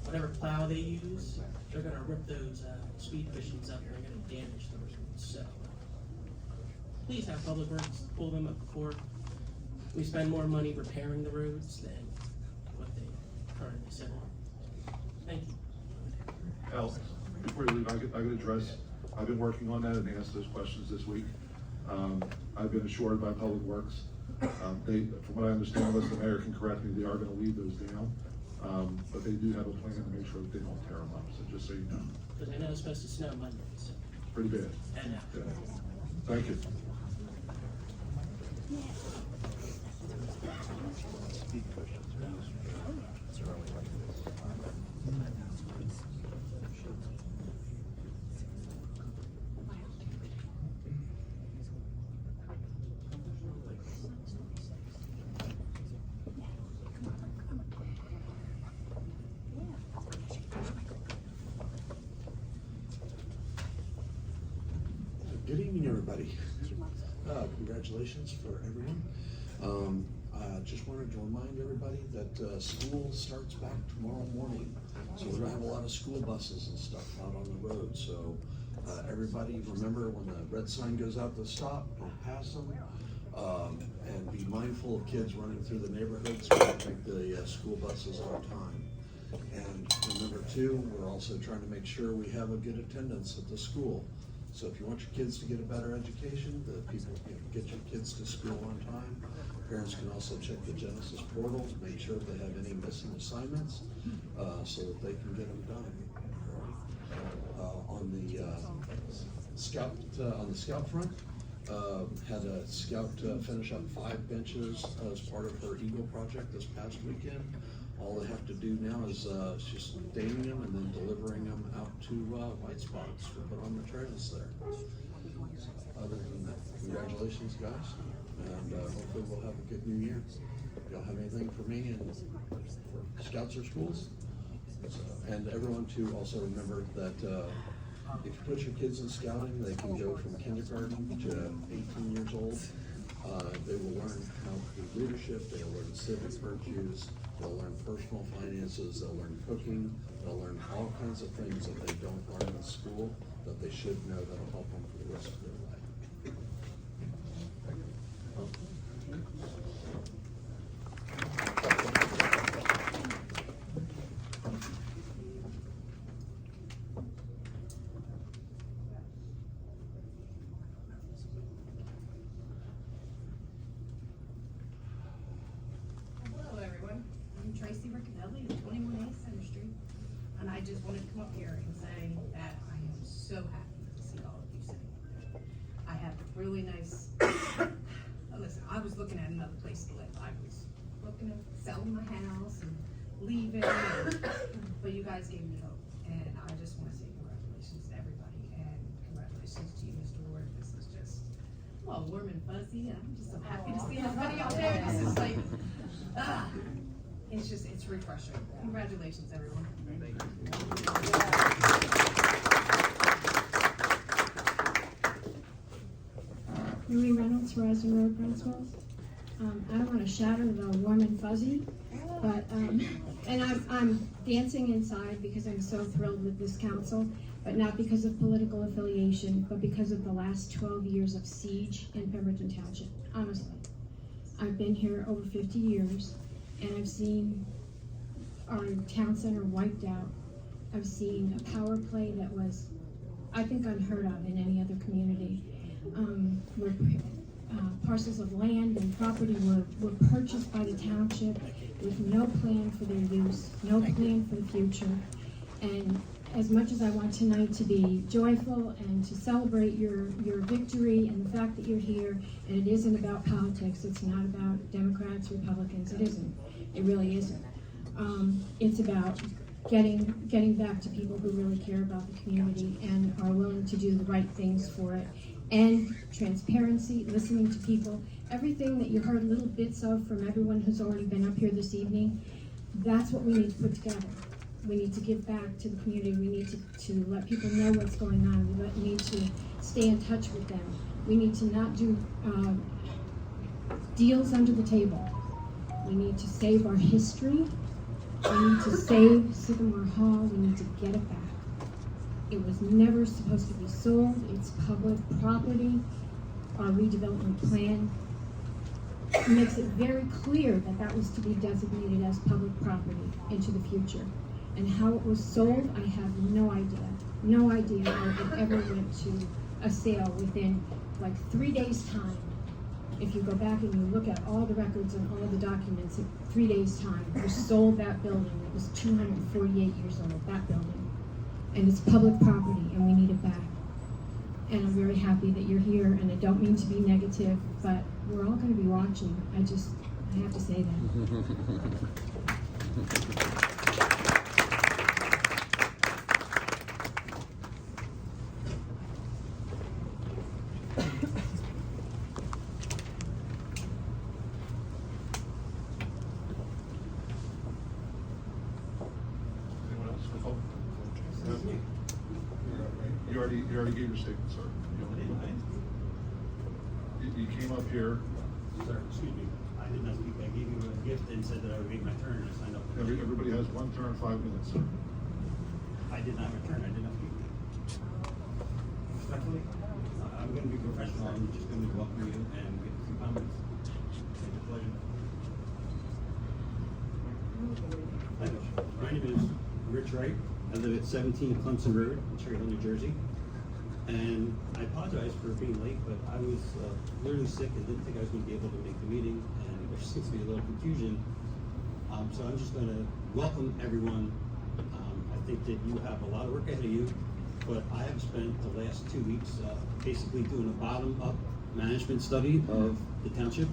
whatever plow they use, they're gonna rip those speed cushions up and they're gonna damage the roads. So please have Public Works pull them up before we spend more money repairing the roads than what they currently sit on. Thank you. Al, before you leave, I could address, I've been working on that and answer those questions this week. I've been assured by Public Works, from what I understand, unless the mayor can correct me, they are gonna leave those down. But they do have a plan to make sure that they don't tear them up, so just so you know. Because I know it's supposed to snow Monday, so. Pretty bad. And Yeah. Thank you. Good evening, everybody. Congratulations for everyone. I just wanted to remind everybody that school starts back tomorrow morning. So we're gonna have a lot of school buses and stuff out on the road. So everybody remember when the red sign goes out to stop, don't pass them. And be mindful of kids running through the neighborhoods to make the school buses on time. And remember too, we're also trying to make sure we have a good attendance at the school. So if you want your kids to get a better education, the people can get your kids to school on time. Parents can also check the Genesis portal to make sure if they have any missing assignments, so that they can get them done. On the scout front, had a scout finish up 5 benches as part of her Eagle project this past weekend. All they have to do now is just dating them and then delivering them out to white spots to put on the trails there. Other than that, congratulations, guys, and hopefully we'll have a good new year. If y'all have anything for me and for scouts or schools? And everyone too, also remember that if you put your kids in scouting, they can go from kindergarten to 18 years old. They will learn how to do leadership, they'll learn civic virtues, they'll learn personal finances, they'll learn cooking, they'll learn all kinds of things that they don't learn in school that they should know that'll help them for the rest of their life. I just wanted to come up here and say that I am so happy to see all of you sitting there. I have a really nice, listen, I was looking at another place to live. I was looking at selling my house and leaving, but you guys gave me hope. And I just want to say congratulations to everybody and congratulations to you, Mr. Ward. This is just, well, warm and fuzzy. I'm just so happy to see everybody out there. This is like, it's refreshing. Congratulations, everyone. Marie Reynolds, Horizon Road, Brownsville. I don't want to shatter the warm and fuzzy, but and I'm dancing inside because I'm so thrilled with this council. but not because of political affiliation, but because of the last 12 years of siege in Pemberton Township, honestly. I've been here over 50 years, and I've seen our town center wiped out. I've seen a power play that was, I think, unheard of in any other community. Where parcels of land and property were purchased by the township with no plan for their use, no plan for the future. And as much as I want tonight to be joyful and to celebrate your victory and the fact that you're here, and it isn't about politics, it's not about Democrats, Republicans, it isn't. It really isn't. It's about getting back to people who really care about the community and are willing to do the right things for it. And transparency, listening to people, everything that you heard little bits of from everyone who's already been up here this evening, that's what we need to put together. We need to give back to the community. We need to let people know what's going on. We need to stay in touch with them. We need to not do deals under the table. We need to save our history. We need to save Sycamore Hall. We need to get it back. It was never supposed to be sold. It's public property. Our redevelopment plan makes it very clear that that was to be designated as public property into the future. And how it was sold, I have no idea. No idea how it ever went to a sale within like 3 days' time. If you go back and you look at all the records and all the documents, in 3 days' time, we sold that building. It was 248 years old, that building. And it's public property, and we need it back. And I'm very happy that you're here, and I don't mean to be negative, but we're all going to be watching. I have to say that. You already gave your statement, sir. You came up here. Sir, excuse me, I did not speak. I gave you a gift and said that I would wait my turn, and I signed up. Everybody has one turn, 5 minutes, sir. I did not return. I did not speak. Respectfully, I'm going to be professional. I'm just going to welcome you and give a few comments. It's a pleasure. My name is Rich Wright. I live at 17 Clemson Road in Cherry Hill, New Jersey. And I apologize for being late, but I was literally sick and didn't think I was going to be able to make the meeting, and there seems to be a little confusion. So I'm just going to welcome everyone. I think that you have a lot of work ahead of you, but I have spent the last 2 weeks basically doing a bottom-up management study of the township,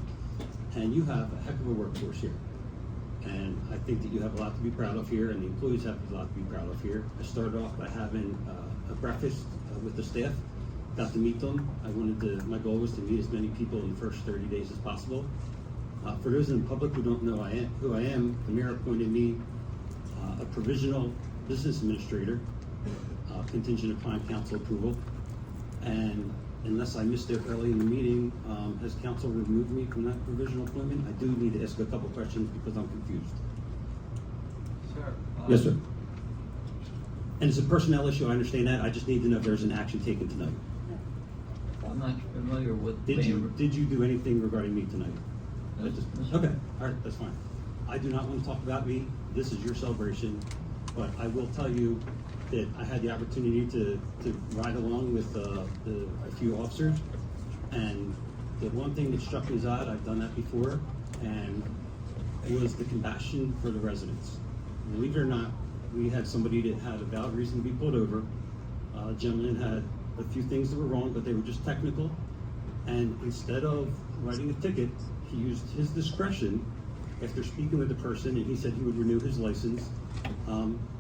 and you have a heck of a workforce here. And I think that you have a lot to be proud of here, and the employees have a lot to be proud of here. I started off by having a breakfast with the staff, got to meet them. My goal was to meet as many people in the first 30 days as possible. For those in the public who don't know who I am, the mayor appointed me a provisional business administrator, contingent upon council approval. And unless I missed it early in the meeting, has council removed me from that provisional appointment? I do need to ask a couple questions because I'm confused. Sure. Yes, sir. And it's a personnel issue, I understand that. I just need to know if there's an action taken tonight. I'm not familiar with. Did you do anything regarding me tonight? No. Okay, all right, that's fine. I do not want to talk about me. This is your celebration, but I will tell you that I had the opportunity to ride along with a few officers, and the one thing that struck me as odd, I've done that before, and it was the compassion for the residents. Believe it or not, we had somebody that had a valid reason to be pulled over. A gentleman had a few things that were wrong, but they were just technical, and instead of writing a ticket, he used his discretion after speaking with the person, and he said he would renew his license.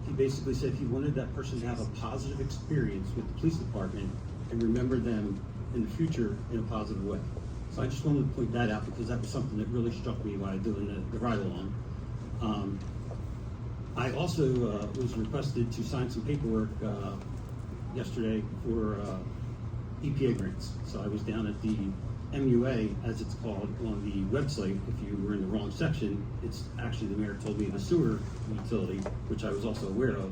He basically said he wanted that person to have a positive experience with the police department and remember them in the future in a positive way. So I just wanted to point that out because that was something that really struck me while doing the ride along. I also was requested to sign some paperwork yesterday for EPA grants. So I was down at the MUA, as it's called, on the website. If you were in the wrong section, it's actually, the mayor told me, the sewer utility, which I was also aware of.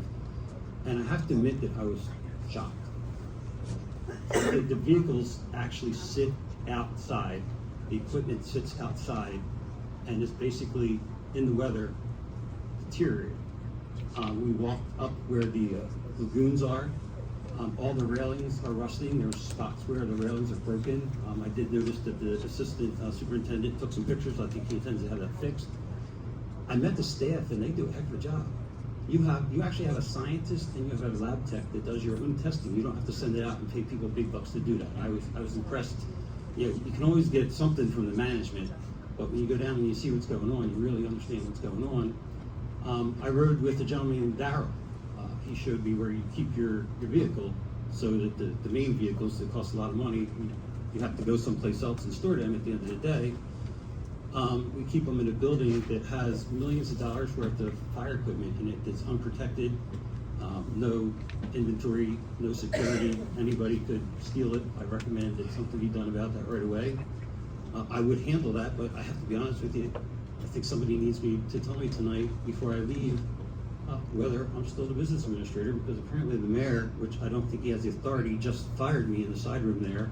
And I have to admit that I was shocked. The vehicles actually sit outside, the equipment sits outside, and is basically, in the weather, deteriorating. We walked up where the lagoons are. All the railings are rusting. There's spots where the railings are broken. I did notice that the assistant superintendent took some pictures. I think he intends to have that fixed. I met the staff and they do a heck of a job. You actually have a scientist and you have a lab tech that does your own testing. You don't have to send it out and pay people big bucks to do that. I was impressed. You can always get something from the management, but when you go down and you see what's going on, you really understand what's going on. I rode with a gentleman named Darryl. He showed me where you keep your vehicle so that the main vehicles that cost a lot of money, you have to go someplace else and store them at the end of the day. We keep them in a building that has millions of dollars worth of fire equipment in it that's unprotected, no inventory, no security. Anybody could steal it. I recommend that something be done about that right away. I would handle that, but I have to be honest with you. I think somebody needs me to tell me tonight before I leave whether I'm still the business administrator, because apparently the mayor, which I don't think he has the authority, just fired me in the side room there.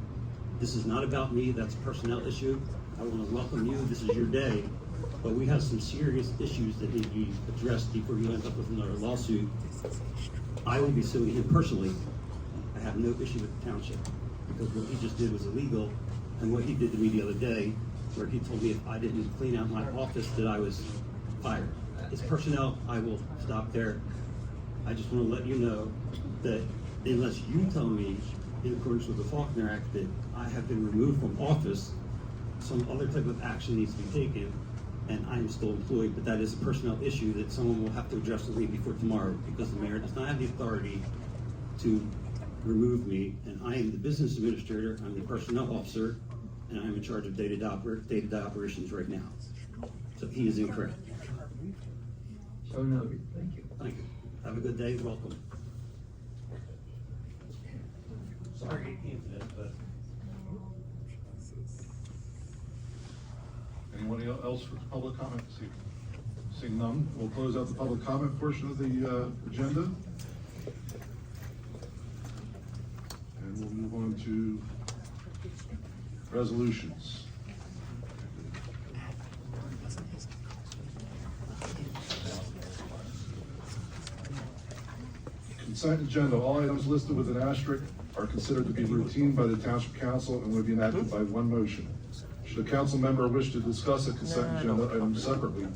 This is not about me. That's a personnel issue. I want to welcome you. This is your day. But we have some serious issues that need to be addressed before you end up with another lawsuit. I will be suing him personally. I have no issue with the township because what he just did was illegal, and what he did to me the other day, where he told me if I didn't clean out my office that I was fired. It's personnel. I will stop there. I just want to let you know that unless you tell me, in accordance with the Faulkner Act, that I have been removed from office, some other type of action needs to be taken, and I am still employed, but that is a personnel issue that someone will have to address with me before tomorrow, because the mayor does not have the authority to remove me, and I am the business administrator, I'm the personnel officer, and I'm in charge of day-to-day operations right now. So he is incorrect. So noted. Thank you. Thank you. Have a good day. Welcome. Sorry you came to that, but. Anyone else for public comment? Seeing none, we'll close out the public comment portion of the agenda. And we'll move on to resolutions. Consent agenda. All items listed with an asterisk are considered to be routine by the Township Council and will be enacted by one motion. Should a council member wish to discuss a consent agenda item separately,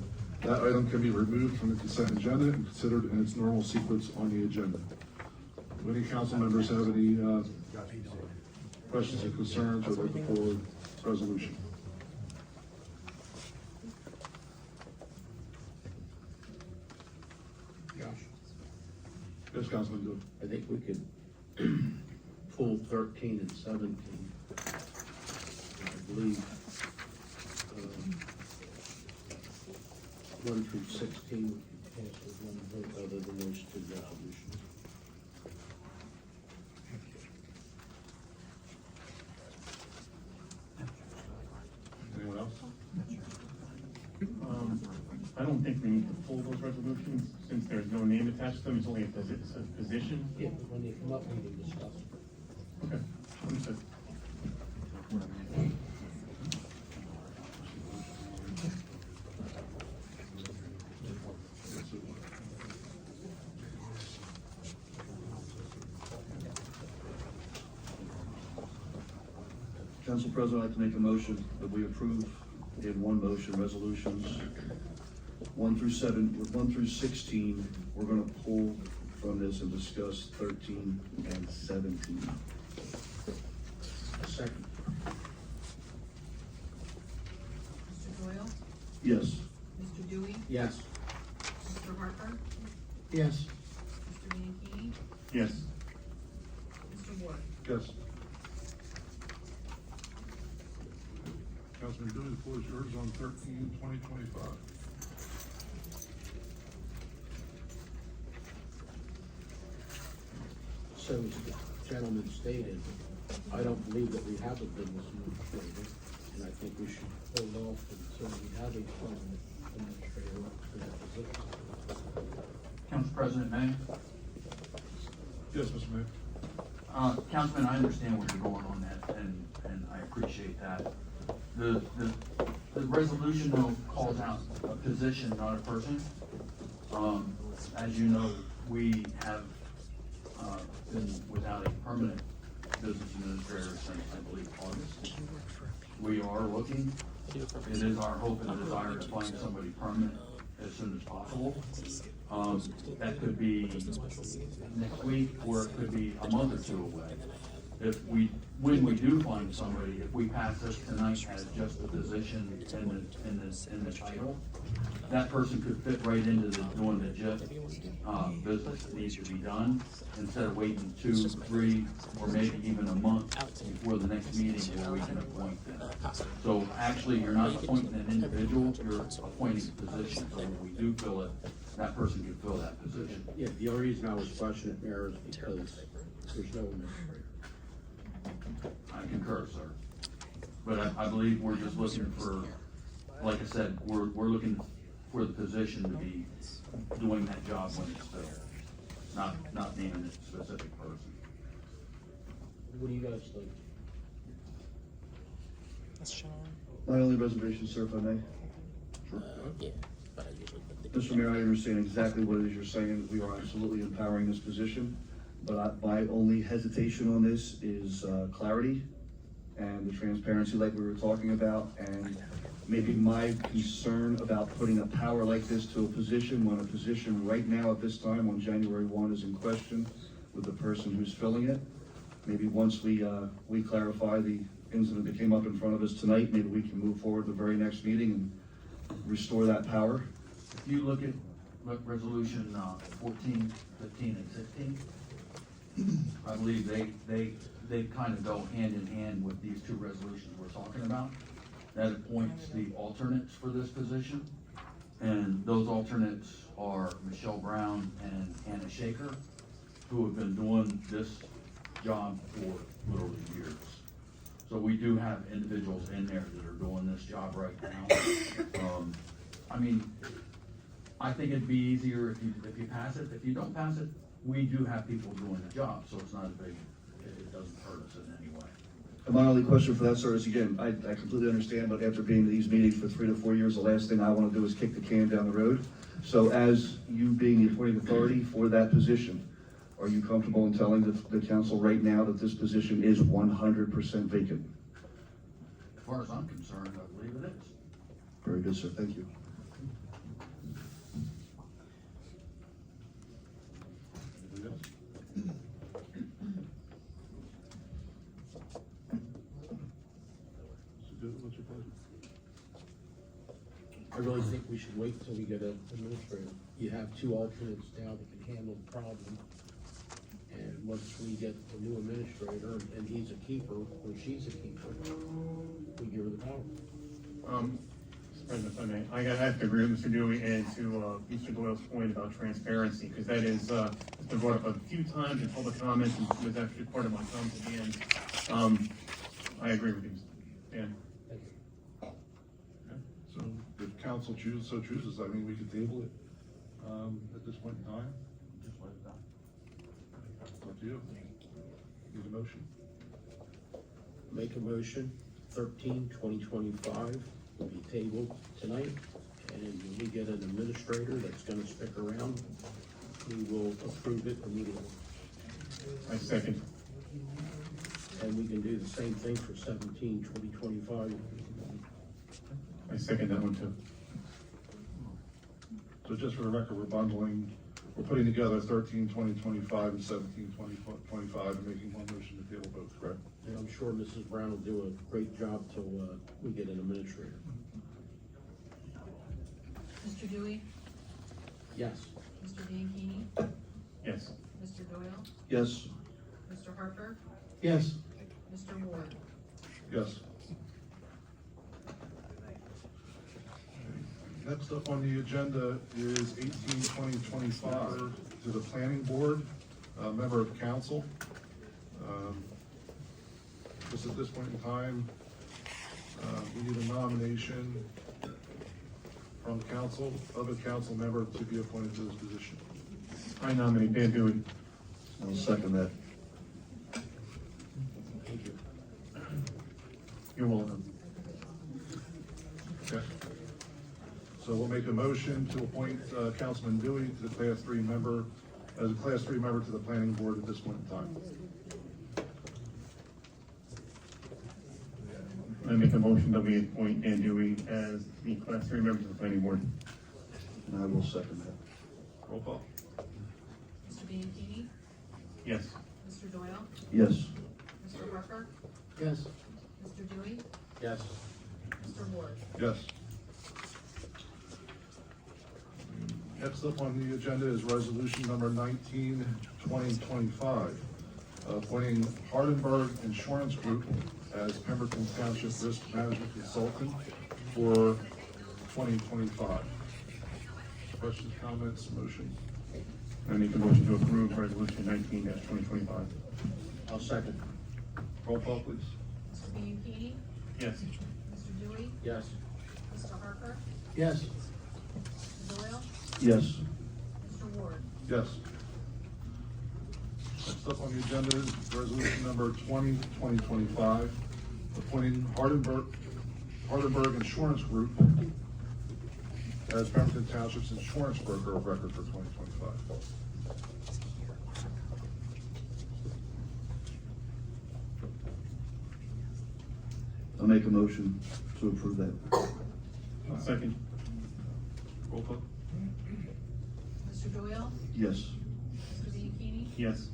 that item can be removed from the consent agenda and considered in its normal sequence on the agenda. Do any council members have any questions or concerns or like the forward resolution? Yes, Councilman Good. I think we could pull 13 and 17. I believe 1 through 16 would be passed with one vote other than those two resolutions. Anyone else? I don't think we need to pull those resolutions since there's no name attached to them. It's only a position. Yeah, when they come up, we can discuss. Okay, understood. Council President, I'd like to make a motion that we approve in one motion resolutions 1 through 16. We're going to pull from this and discuss 13 and 17. Second. Mr. Doyle? Yes. Mr. Dewey? Yes. Mr. Harper? Yes. Mr. Bianchini? Yes. Mr. Ward? Yes. Councilman Dewey, the floor is yours on 13/2025. So, as the gentleman stated, I don't believe that we have a business administrator, and I think we should hold off until we have a permanent administrator for that position. Council President, may? Yes, Mr. Mayor. Councilman, I understand where you're going on that, and I appreciate that. The resolution though calls out a position, not a person. As you know, we have, been without a permanent business administrator since, I believe, August. We are looking, it is our hope and desire to find somebody permanent as soon as possible. That could be next week, or it could be a month or two away. When we do find somebody, if we pass this tonight as just the position in the title, that person could fit right into doing the JIF, business that needs to be done, instead of waiting 2, 3, or maybe even a month before the next meeting where we can appoint them. So actually, you're not appointing an individual, you're appointing a position. So when we do fill it, that person can fill that position. Yeah, the only reason I was questioning it, Mayor, is because there's no administrator. I concur, sir. But I believe we're just looking for, like I said, we're looking for the position to be doing that job when it's there, not naming a specific person. What do you guys think? My only reservation, sir, if I may. Mr. Mayor, I understand exactly what it is you're saying. We are absolutely empowering this position, but my only hesitation on this is clarity and the transparency like we were talking about, and maybe my concern about putting a power like this to a position when a position right now at this time on January 1 is in question with the person who's filling it. Maybe once we clarify the incident that came up in front of us tonight, maybe we can move forward to the very next meeting and restore that power. If you look at resolution 14, 15, and 16, I believe they kind of go hand in hand with these two resolutions we're talking about. That appoints the alternates for this position, and those alternates are Michelle Brown and Hannah Shaker, who have been doing this job for literally years. So we do have individuals in there that are doing this job right now. I mean, I think it'd be easier if you pass it. If you don't pass it, we do have people doing the job, so it's not a big, it doesn't hurt us in any way. And my only question for that, sir, is again, I completely understand, but after being to these meetings for 3 to 4 years, the last thing I want to do is kick the can down the road. So as you being the appointing authority for that position, are you comfortable in telling the council right now that this position is 100% vacant? As far as I'm concerned, I believe it is. Very good, sir. Thank you. I really think we should wait until we get an administrator. You have 2 alternates now that can handle the problem. And once we get a new administrator, and he's a keeper, or she's a keeper, we give her the power. Mr. President, if I may, I have to agree with Mr. Dewey and to Mr. Doyle's point about transparency, because that is, it's been brought up a few times in public comments, and was actually part of my comments at the end. I agree with you, Dan. So if council chooses, I mean, we could table it, at this point in time. Just let it die. It's up to you. Need a motion? Make a motion, 13/2025 will be tabled tonight, and when we get an administrator that's gonna stick around, we will approve it immediately. I second. And we can do the same thing for 17/2025. I second that one too. So just for the record, we're putting together 13/2025 and 17/2025 and making one motion to table both, correct? And I'm sure Mrs. Brown will do a great job till we get an administrator. Mr. Dewey? Yes. Mr. Bianchini? Yes. Mr. Doyle? Yes. Mr. Harper? Yes. Mr. Ward? Yes. Next up on the agenda is 18/2025 to the planning board, member of council. Just at this point in time, we need a nomination from council, of a council member to be appointed to this position. I nominate Dan Dewey. I'll second that. You're welcome. Okay. So we'll make a motion to appoint Councilman Dewey to the Class 3 member, as a Class 3 member to the Planning Board at this point in time. I make a motion that we appoint Dan Dewey as the Class 3 member to the Planning Board. And I will second that. Roll call. Mr. Bianchini? Yes. Mr. Doyle? Yes. Mr. Harper? Yes. Mr. Dewey? Yes. Mr. Ward? Yes. Next up on the agenda is resolution number 19, 2025, appointing Hardenberg Insurance Group as Pemberton Township Risk Management Consultant for 2025. Questions, comments, motion? I make a motion to approve resolution 19-2025. I'll second. Roll call, please. Mr. Bianchini? Yes. Mr. Dewey? Yes. Mr. Harper? Yes. Mr. Doyle? Yes. Mr. Ward? Yes. Next up on the agenda is resolution number 20, 2025, appointing Hardenberg Insurance Group as Pemberton Township's insurance broker of record for 2025. I'll make a motion to approve that. Second. Roll call. Mr. Doyle? Yes. Mr. Bianchini? Yes.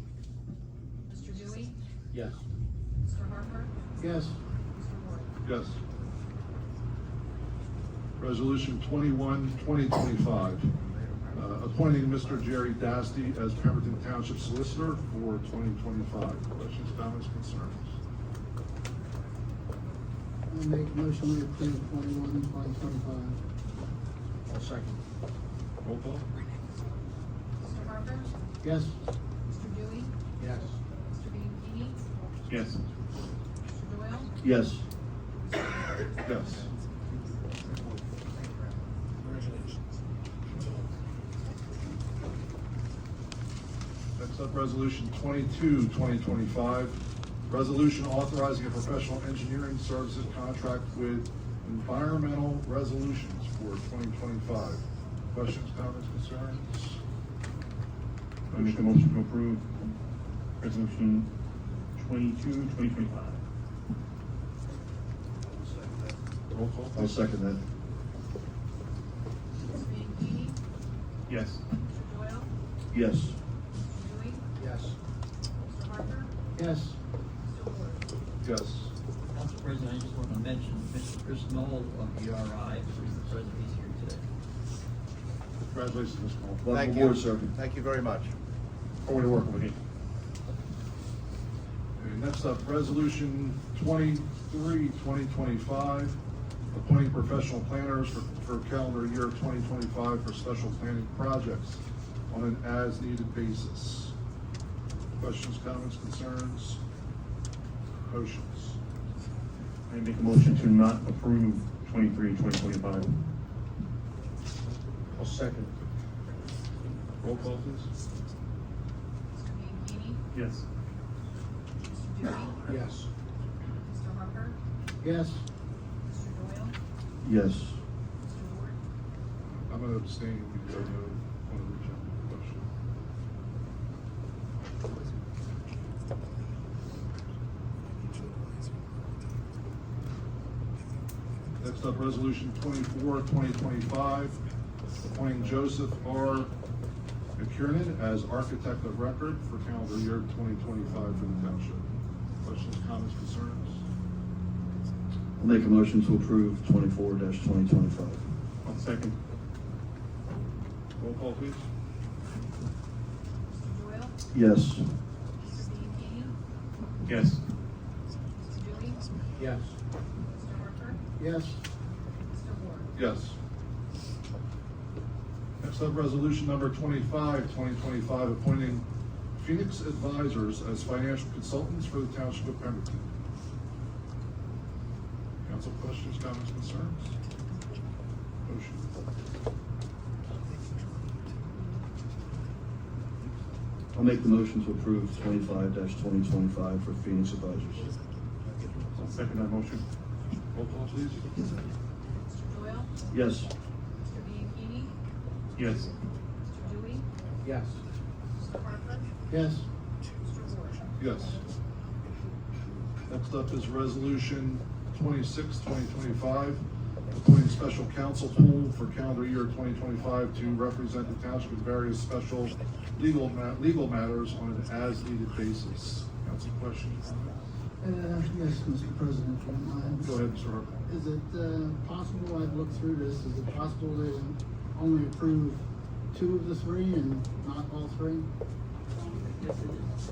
Mr. Dewey? Yes. Mr. Harper? Yes. Mr. Ward? Yes. Resolution 21, 2025, appointing Mr. Jerry Dasty as Pemberton Township Solicitor for 2025. Questions, comments, concerns? I make a motion to approve 21, 2025. I'll second. Roll call. Mr. Harper? Yes. Mr. Dewey? Yes. Mr. Bianchini? Yes. Mr. Doyle? Yes. Yes. Next up, resolution 22, 2025, resolution authorizing a professional engineering services contract with Environmental Resolutions for 2025. Questions, comments, concerns? I make a motion to approve resolution 22-2025. Roll call. I'll second that. Mr. Bianchini? Yes. Mr. Doyle? Yes. Mr. Dewey? Yes. Mr. Harper? Yes. Mr. Ward? Yes. Council President, I just want to mention Mr. Chris Knoll of ERI, who's the president, he's here today. Congratulations, Mr. Cole. Welcome Thank aboard, you. sir. Thank you very much. Forward to working with you. Okay, next up, resolution 23, 2025, appointing professional planners for calendar year 2025 for special planning projects on an as-needed basis. Questions, comments, concerns? Motions? I make a motion to not approve 23-2025. I'll second. Roll call, please. Mr. Bianchini? Yes. Mr. Dewey? Yes. Mr. Harper? Yes. Mr. Doyle? Yes. Mr. Ward? I'm going to abstain because I know one of the gentlemen question. Next up, resolution 24, 2025, appointing Joseph R. McKiernan as architect of record for calendar year 2025 for the township. Questions, comments, concerns? I'll make a motion to approve 24-2025. I'll second. Roll call, please. Mr. Doyle? Yes. Mr. Bianchini? Yes. Mr. Dewey? Yes. Mr. Harper? Yes. Mr. Ward? Yes. Next up, resolution number 25, 2025, appointing Phoenix Advisors as financial consultants for the Township of Pemberton. Council questions, comments, concerns? Motion. I'll make the motion to approve 25-2025 for Phoenix Advisors. I'll second that motion. Roll call, please. Mr. Doyle? Yes. Mr. Bianchini? Yes. Mr. Dewey? Yes. Mr. Harper? Yes. Mr. Ward? Yes. Next up is resolution 26, 2025, appointing special counsel pool for calendar year 2025 to represent the township in various special legal matters on an as-needed basis. Council questions? Yes, Mr. President, if you don't mind. Go ahead, Mr. Harper. Is it possible, I've looked through this, is it possible to only approve 2 of the 3 and not all 3? Yes, it is.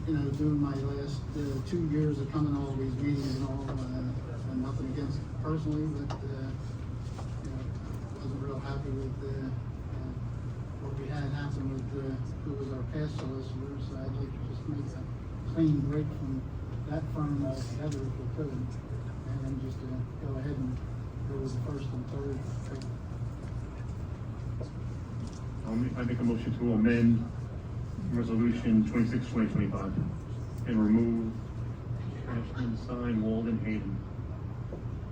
You know, doing my last 2 years of coming to all these meetings and all, and nothing against it personally, but, you know, wasn't real happy with, what we had happen with, who was our past solicitor, so I'd like to just make a clean break from that firm altogether if we could, and then just, go ahead and go with the first and third. I make a motion to amend Resolution 26, 2025, and remove Ashman, Stein, Walden, Hayden,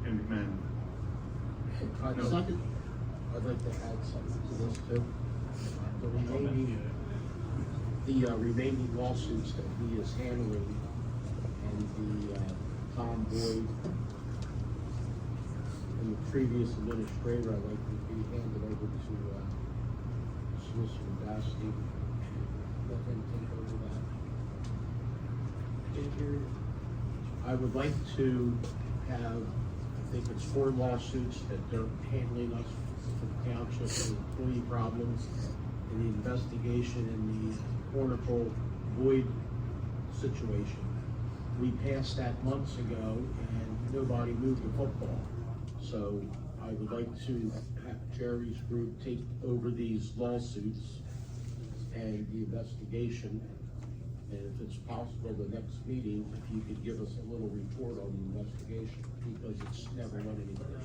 and McMahon. Second. I'd like to add something to this too. The remaining lawsuits that he is handling, and the Tom Boyd and the previous administrator, I'd like to be handed over to Solicitor Dasty. Let him take over that. I would like to have, I think it's 4 lawsuits that they're handling us for the township and employee problems, and the investigation in the Oracle Boyd situation. We passed that months ago and nobody moved the football. So I would like to have Jerry's group take over these lawsuits and the investigation. And if it's possible, the next meeting, if you could give us a little report on the investigation, because it's never went anywhere.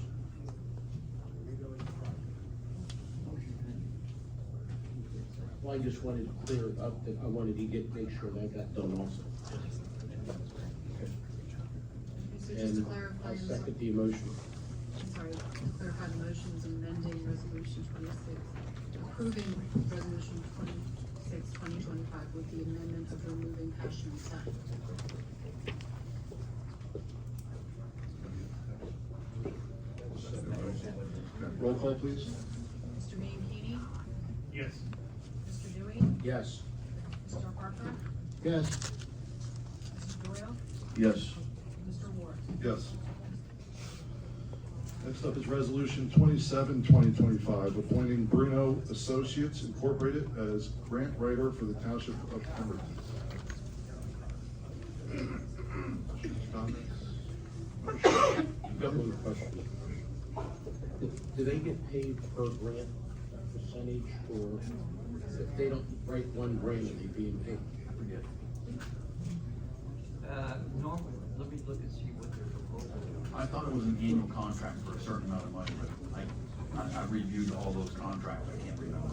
Well, I just wanted to clear it up, that I wanted to make sure that got done also. So just to clarify, And I second the motion. I'm sorry, to clarify the motion is amending resolution 26, approving resolution 26, 2025 with the amendment of removing Ashman Stein. Roll call, please. Mr. Bianchini? Yes. Mr. Dewey? Yes. Mr. Harper? Yes. Mr. Doyle? Yes. Mr. Ward? Yes. Next up is resolution 27, 2025, appointing Bruno Associates Incorporated as grant writer for the Township of Pemberton. Couple of questions. Do they get paid per grant percentage, or if they don't write one grant, are they being paid? Normally, let me look and see what their proposal is. I thought it was an annual contract for a certain amount of money, but I reviewed all those contracts, I can't remember.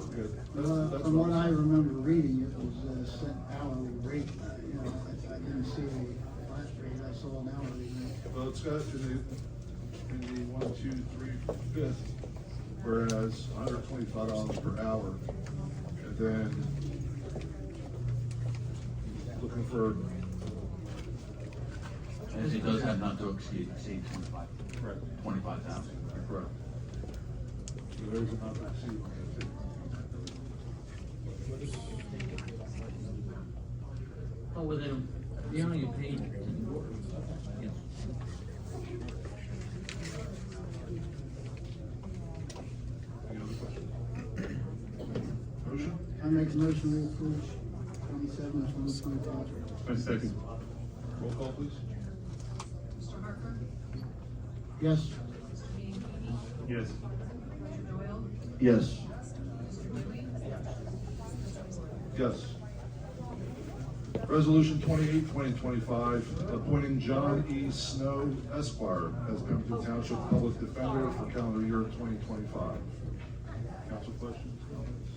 From what I remember reading, it was a set hourly rate, you know, I didn't see a flat rate, I saw an hourly rate. Well, it's got in the 1, 2, 3, 5th, whereas $125 per hour. And then looking for. And it does have not to exceed 25. Correct. 25,000. Correct. So there's a not to exceed. Oh, well, they only get paid. Motion? I make a motion to approve 27, 2025. My second. Roll call, please. Mr. Harper? Yes. Mr. Bianchini? Yes. Mr. Doyle? Yes. Mr. Dewey? Mr. Ward? Yes. Resolution 28, 2025, appointing John E. Snow Esquire as Pemberton Township Public Defender for calendar year 2025. Council questions, comments?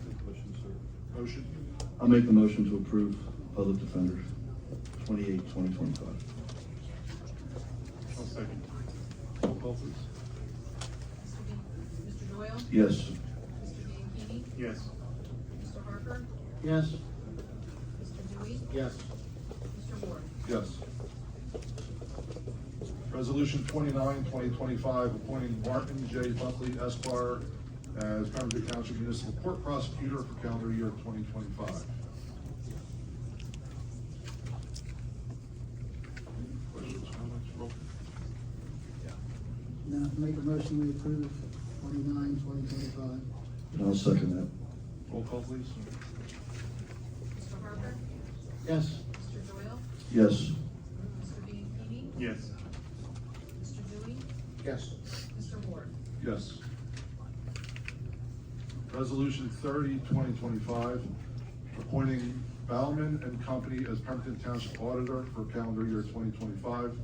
Any questions, sir? Motion? I'll make the motion to approve Public Defender 2025. I'll second. Roll call, please. Mr. Doyle? Yes. Mr. Bianchini? Yes. Mr. Harper? Yes. Mr. Dewey? Yes. Mr. Ward? Yes. Resolution 29, 2025, appointing Martin J. Buckley Esquire as Pemberton Township Municipal Court Prosecutor for calendar year 2025. Questions, comments, roll? Now, make a motion, we approve 2025. And I'll second that. Roll call, please. Mr. Harper? Yes. Mr. Doyle? Yes. Mr. Bianchini? Yes. Mr. Dewey? Yes. Mr. Ward? Yes. Resolution 30, 2025, appointing Bauman and Company as Pemberton Township Auditor for calendar year 2025.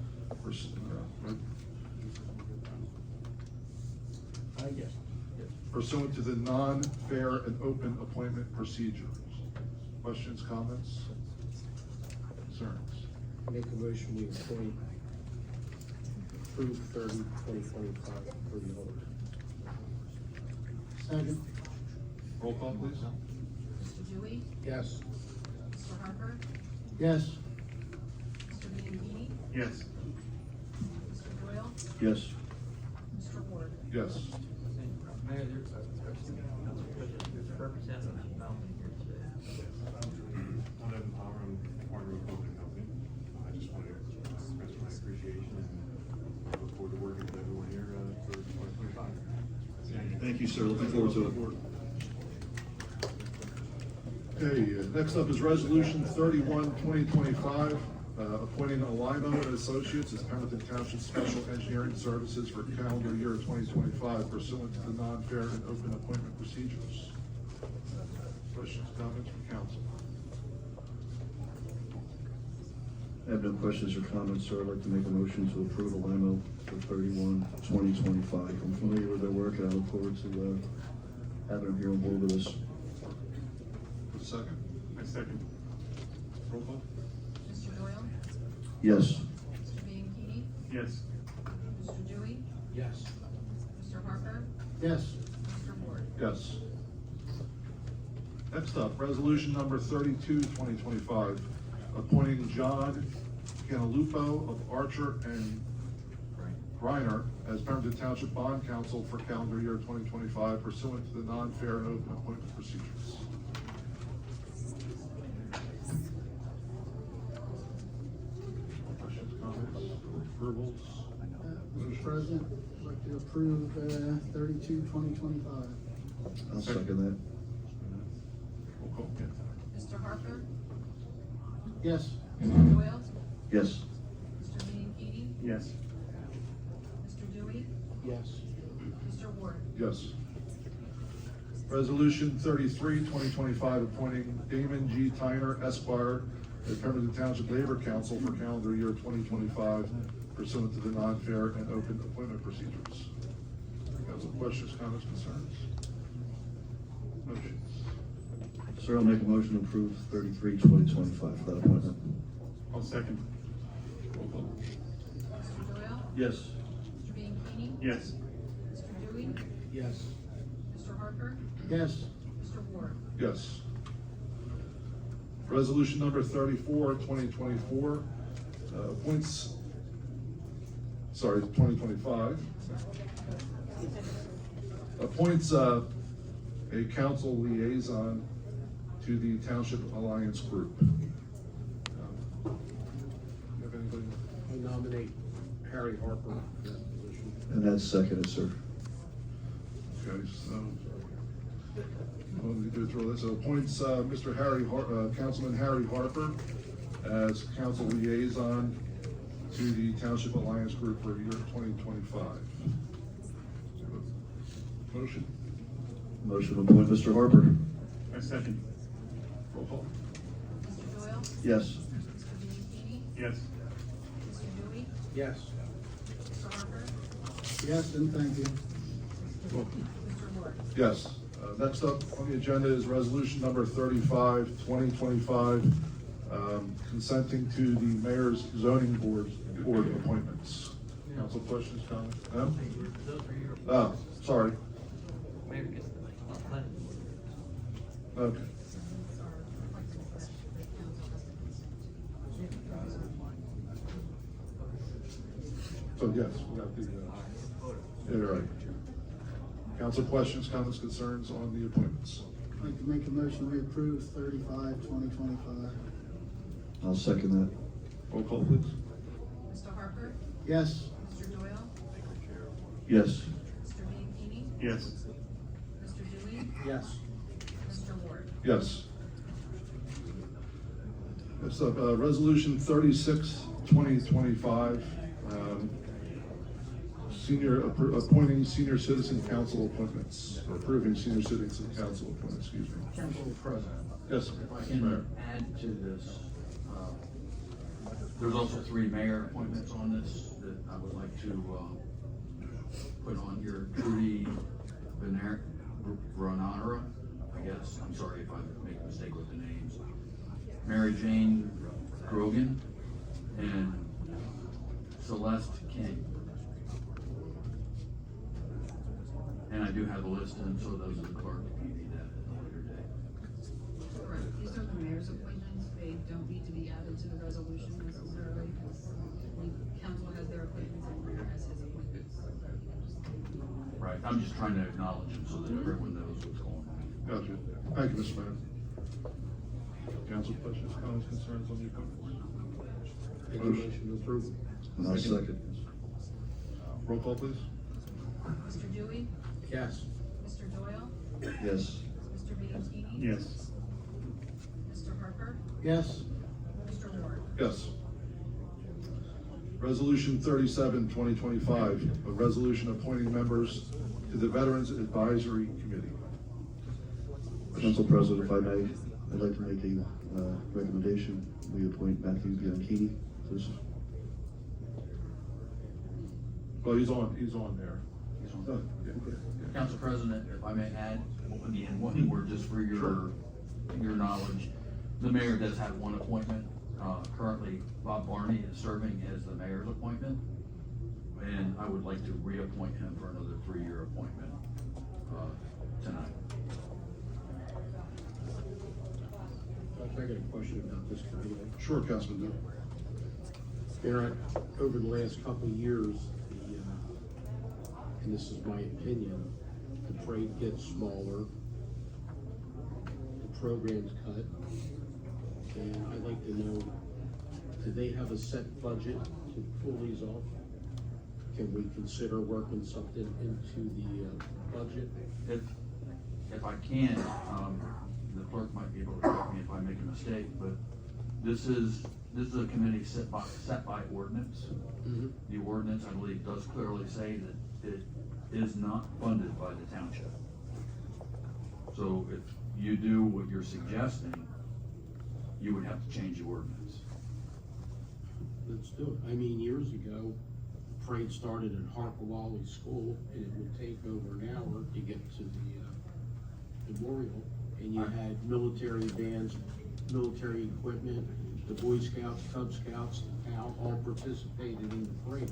Pursuant to the non-fair and open appointment procedures. Questions, comments, concerns? Make a motion, we appoint, approve 30, 2025 for the auditor. Second. Roll call, please. Mr. Dewey? Yes. Mr. Harper? Yes. Mr. Bianchini? Yes. Mr. Doyle? Yes. Mr. Ward? Yes. Mayor, there's a representative from Bowman here today. I'm Evan Palmer, I'm partner with Pemberton Company. I just wanted to express my appreciation and look forward to working with everyone here for 2025. Thank you, sir. Looking forward to it. Okay, next up is Resolution 31, 2025, appointing Alimo and Associates as Pemberton Township Special Engineering Services for calendar year 2025 pursuant to the non-fair and open appointment procedures. Questions, comments from council? I have no questions or comments, sir. I'd like to make a motion to approve Alamo for 31, 2025. I'm familiar with their work, and I look forward to having them here on board with us. For a second? I second. Roll call? Mr. Doyle? Yes. Mr. Bianchini? Yes. Mr. Dewey? Yes. Mr. Harper? Yes. Mr. Ward? Yes. Next up, resolution number 32, 2025, appointing John Canalupo of Archer and Griner as Pemberton Township Bond Counsel for calendar year 2025 pursuant to the non-fair and open appointment procedures. Questions, comments, approvals? Mr. President, I'd like to approve 32, 2025. I'll second that. Roll call. Mr. Harper? Yes. Mr. Doyle? Yes. Mr. Bianchini? Yes. Mr. Dewey? Yes. Mr. Ward? Yes. Resolution 33, 2025, appointing Damon G. Tyner Esquire as Pemberton Township Labor Council for calendar year 2025 pursuant to the non-fair and open appointment procedures. Council questions, comments, concerns? Motions? Sir, I'll make a motion to approve 33, 2025 for that appointment. I'll second. Roll call. Mr. Doyle? Yes. Mr. Bianchini? Yes. Mr. Dewey? Yes. Mr. Harper? Yes. Mr. Ward? Yes. Resolution number 34, 2024, appoints, 2025, appoints a council liaison to the Township Alliance Group. You have anybody? I nominate Harry Harper for that position. And that's seconded, sir. Okay, so, what do we do through this? So appoints Mr. Councilman Harry Harper as council liaison to the Township Alliance Group for year 2025. Motion? Motion to appoint Mr. Harper. I second. Roll call. Mr. Doyle? Yes. Mr. Bianchini? Yes. Mr. Dewey? Yes. Mr. Harper? Yes, and thank you. Mr. Ward? Yes. Next up on the agenda is resolution number 35, 2025, consenting to the mayor's zoning board appointments. Council questions, comments? No? Oh, sorry. Okay. So yes, we got the, yeah, right. Council questions, comments, concerns on the appointments? I'd like to make a motion, we approve 35, 2025. I'll second that. Roll call, please. Mr. Harper? Yes. Mr. Doyle? Yes. Mr. Bianchini? Yes. Mr. Dewey? Yes. Mr. Ward? Yes. Next up, resolution 36, 2025, appointing senior citizen council appointments, or approving senior citizen council appointments, excuse me. Council President. Yes, If I Mr. can Mayor. add to this, there's also 3 mayor appointments on this that I would like to, put on here. Trudy Renara, I guess, I'm sorry if I make a mistake with the names. Mary Jane Grogan, and Celeste King. And I do have a list, and so those are the clerk, if you need that at a later date. Correct. These are the mayor's appointments. They don't need to be added to the resolution necessarily, because the council has their appointments and the mayor has his appointments. Right, I'm just trying to acknowledge them so that everyone knows what's going on. Gotcha. Thank you, Mr. Mayor. Council questions, comments, concerns on the appointments? Motion to approve. And I'll second. Roll call, please. Mr. Dewey? Yes. Mr. Doyle? Yes. Mr. Bianchini? Yes. Mr. Harper? Yes. Mr. Ward? Yes. Resolution 37, 2025, a resolution appointing members to the Veterans Advisory Committee. Council President, if I may, I'd like to make a recommendation. We appoint Matthew Bianchini to this. Well, he's on there. He's on. Oh, yeah. Council President, if I may add, again, one word just for your knowledge. The mayor does have one appointment. Currently, Bob Barney is serving as the mayor's appointment. And I would like to reappoint him for another 3-year appointment, tonight. I got a question about this committee. Sure, Councilman. Over the last couple of years, and this is my opinion, the parade gets smaller, the program's cut, and I'd like to know, do they have a set budget to pull these off? Can we consider working something into the budget? If I can, the clerk might be able to correct me if I make a mistake, but this is a committee set by ordinance. Mm-hmm. The ordinance, I believe, does clearly say that it is not funded by the township. So if you do what you're suggesting, you would have to change the ordinance. Let's do it. I mean, years ago, the parade started at Harper School, and it would take over an hour to get to the memorial. And you had military bands, military equipment, the Boy Scouts, Cub Scouts, the town all participated in the parade.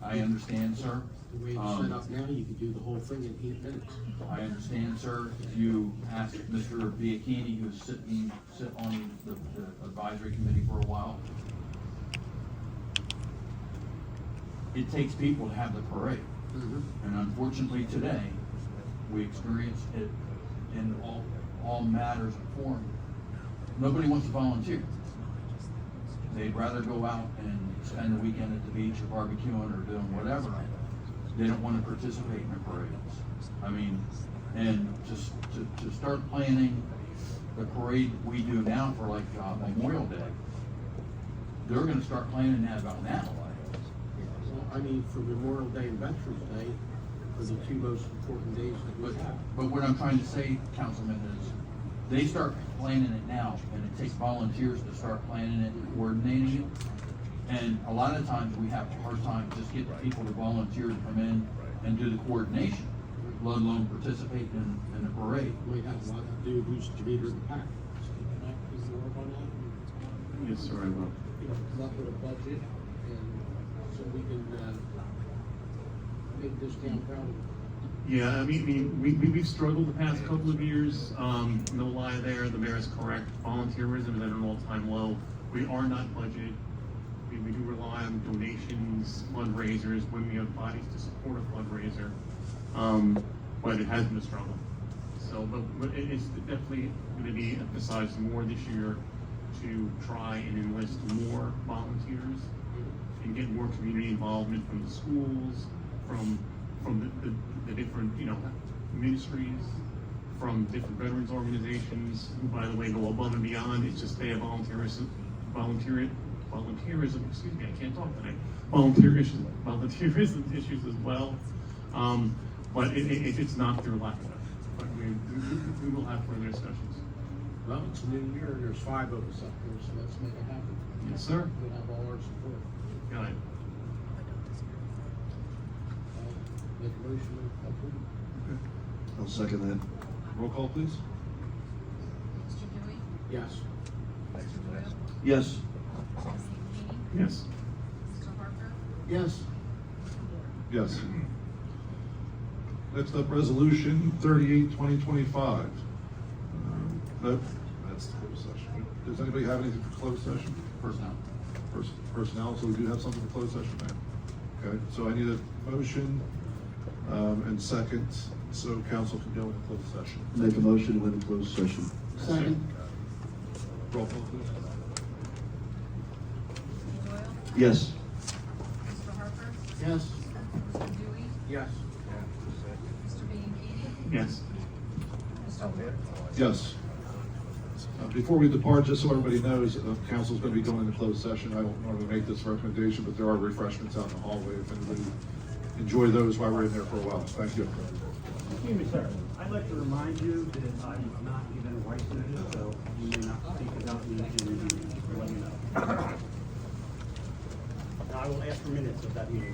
I understand, sir. The way it's set up now, you could do the whole thing in 8 minutes. I understand, sir. If you ask Mr. Bianchini, who's sit on the advisory committee for a while, it takes people to have the parade. Mm-hmm. And unfortunately today, we experience it in all matters of form. Nobody wants to volunteer. They'd rather go out and spend the weekend at the beach or barbecuing or doing whatever. They don't want to participate in the parades. I mean, and just to start planning the parade we do now for like Memorial Day, they're gonna start planning that about now. Well, I mean, for Memorial Day and Veterans Day, are the 2 most important days that we have. But what I'm trying to say, Councilman, is they start planning it now, and it takes volunteers to start planning it and coordinating it. And a lot of times we have a hard time just getting people to volunteer to come in and do the coordination. let alone participate in a parade. Might have a lot to do who's to lead the pack. So can I please work on that? Yes, sir, I will. Come up with a budget and so we can, make this town proud of it. Yeah, I mean, we've struggled the past couple of years, no lie there, the mayor is correct, volunteerism is at an all-time low. We are not budgeted, we do rely on donations, fundraisers, when we have bodies to support a fundraiser, but it has been a struggle. So, but it's definitely gonna be emphasized more this year to try and enlist more volunteers and get more community involvement from the schools, from the different, ministries, from different veterans organizations, who, by the way, go above and beyond. It's just they have volunteerism, excuse me, I can't talk today, volunteerism issues as well. But it's not through lack of effort, but we will have further discussions. Well, it's a new year, and there's 5 of us up here, so let's make it happen. Yes, sir. We have all our support. Got it. Make a motion to approve. I'll second that. Roll call, please. Mr. Dewey? Yes. Mr. Doyle? Yes. Ms. Bianchini? Yes. Mr. Harper? Yes. Mr. Moore? Yes. Next up, resolution 38, 2025. Nope, that's the closed session. Does anybody have anything for closed session? Personnel. Personnel, so we do have something for closed session now. Okay, so I need a motion, and second, so council can go into closed session. Make a motion to go into closed session. Second. Roll call, please. Mr. Doyle? Yes. Mr. Harper? Yes. Mr. Dewey? Yes. Mr. Bianchini? Yes. Mr. Moore? Yes. Before we depart, just so everybody knows, council's going to be going into closed session. I don't normally make this recommendation, but there are refreshments out in the hallway if anybody enjoy those while we're in there for a while. Thank you. Excuse me, sir. I'd like to remind you that I'm not even a rights lawyer, so you may not speak about me in the meeting. Let me know. Now, I will ask for minutes of that meeting.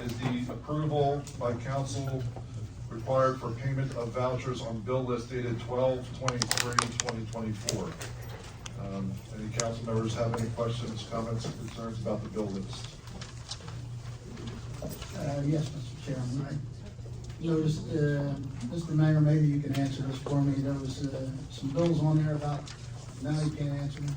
Is the approval by council required for payment of vouchers on bill list dated 12/23/2024? Any council members have any questions, comments, or concerns about the bill list? Yes, Mr. Chairman, I noticed, Mr. Mayor, maybe you can answer this for me. There was, some bills on there about, now you can't answer me.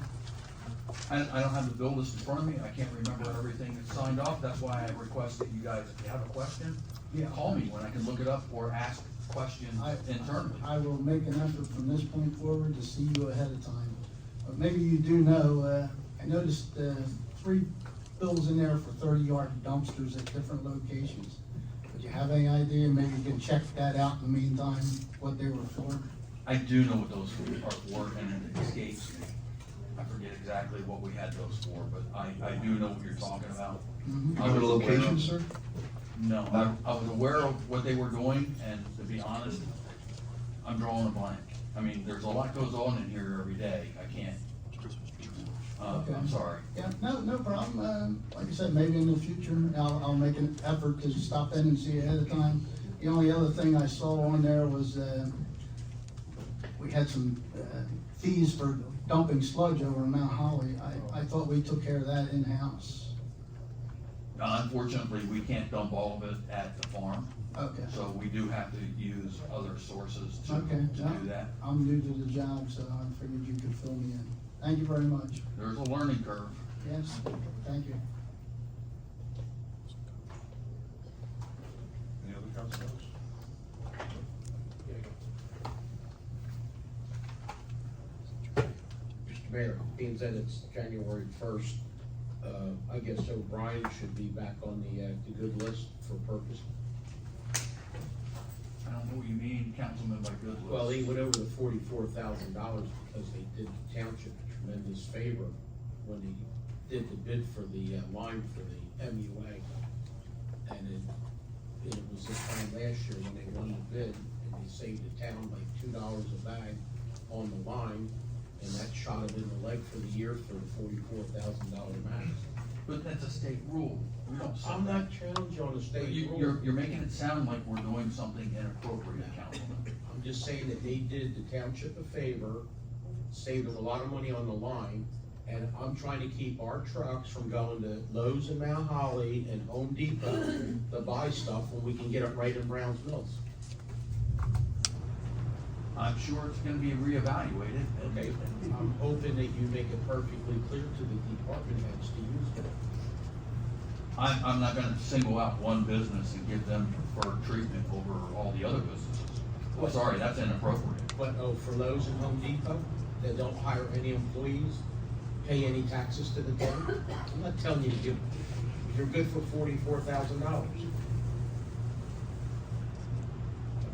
I don't have the bill list in front of me, I can't remember everything that's signed off, that's why I request that you guys, if you have a question, Yeah. call me when I can look it up or ask questions internally. I will make an effort from this point forward to see you ahead of time. But maybe you do know, I noticed, 3 bills in there for 30-yard dumpsters at different locations. Would you have any idea, maybe you can check that out in the meantime, what they were for? I do know what those are for, and it escapes me. I forget exactly what we had those for, but I do know what you're talking about. Mhm. I Have a was aware location, of- sir? No, I was aware of what they were doing, and to be honest, I'm drawing a blank. I mean, there's a lot goes on in here every day, I can't. Okay. I'm sorry. Yeah, no problem. Like I said, maybe in the future, I'll make an effort to stop in and see ahead of time. The only other thing I saw on there was, we had some, fees for dumping sludge over in Mount Holly. I thought we took care of that in-house. Unfortunately, we can't dump all of it at the farm. Okay. So we do have to use other sources to Okay, do yeah. that. I'm new to the job, so I figured you could fill me in. Thank you very much. There's a learning curve. Yes, thank you. Any other council members? Mr. Mayor, being that it's January 1st, I guess O'Brien should be back on the good list for purpose. I don't know what you mean, Councilman, by good list. Well, he went over the $44,000 because they did the township a tremendous favor when he did the bid for the line for the MUA. And it was just found last year when they won the bid, and they saved the town like $2 a bag on the line, and that shot them in the leg for the year for the $44,000 max. But that's a state rule. We don't set I'm that. not challenging on the state rule. You're making it sound like we're doing something inappropriate, Councilman. I'm just saying that they did the township a favor, saved them a lot of money on the line, and I'm trying to keep our trucks from going to Lowe's and Mount Holly and Home Depot to buy stuff when we can get it right in Browns Mills. I'm sure it's gonna be reevaluated. Okay, I'm hoping that you make it perfectly clear to the department heads to use it. I'm not gonna single out one business and give them preferred treatment over all the other businesses. I'm sorry, that's inappropriate. But, oh, for Lowe's and Home Depot, that don't hire any employees, pay any taxes to the town? I'm not telling you to give, you're good for $44,000.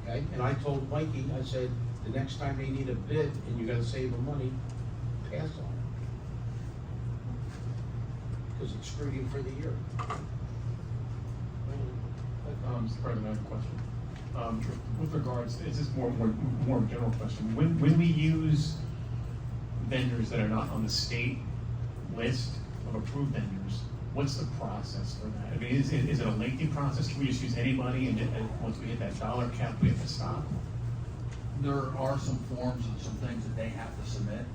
Okay, and I told Mikey, I said, the next time they need a bid and you gotta save them money, pass on it. Cause it screwed him for the year. Mr. President, I have a question. With regards, it's just more general question. When we use vendors that are not on the state list of approved vendors, what's the process for that? I mean, is it a lengthy process? Can we just use anybody and once we hit that dollar cap, we have to stop? There are some forms and some things that they have to submit.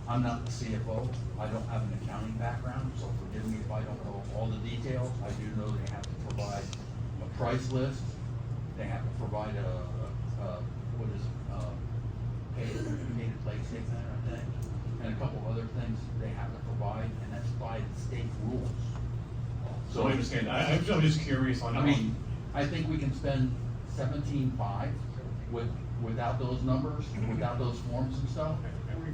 I'm not the CFO. I don't have an accounting background, so forgive me if I don't know all the details. I do know they have to provide a price list. They have to provide paid plate statement, I think, and a couple other things they have to provide, and that's by the state rules. So I understand. I'm just curious on. I mean, I think we can spend $17,500 without those numbers, without those forms and stuff.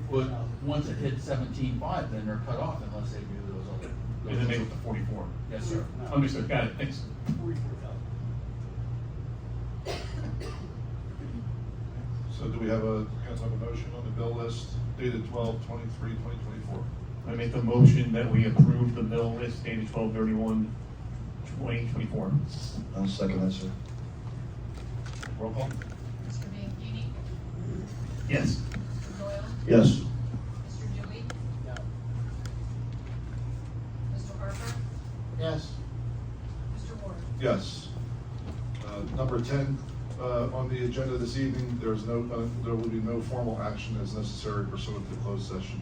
But once it hits $17,500, then they're cut off unless they do those other. And then they go to 44. Yes, sir. Understood. Got it. Thanks. So do we have a motion on the bill list dated 12/23/2024? I make the motion that we approve the bill list dated 12/31/2024. I'll second that, sir. Roll call? Mr. Bianchini? Yes. Mr. Doyle? Yes. Mr. Dewey? No. Mr. Harper? Yes. Mr. Ward? Yes. Number 10, on the agenda this evening, there will be no formal action as necessary pursuant to closed session.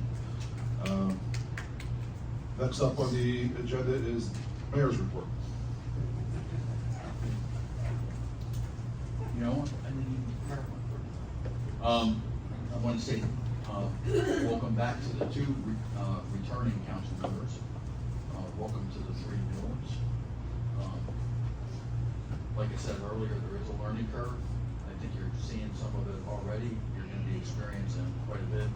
Next up on the agenda is mayor's report. You know what? I didn't even prepare one. I want to say, welcome back to the two returning council members. Welcome to the 3 new ones. Like I said earlier, there is a learning curve. I think you're seeing some of it already. You're going to be experiencing quite a bit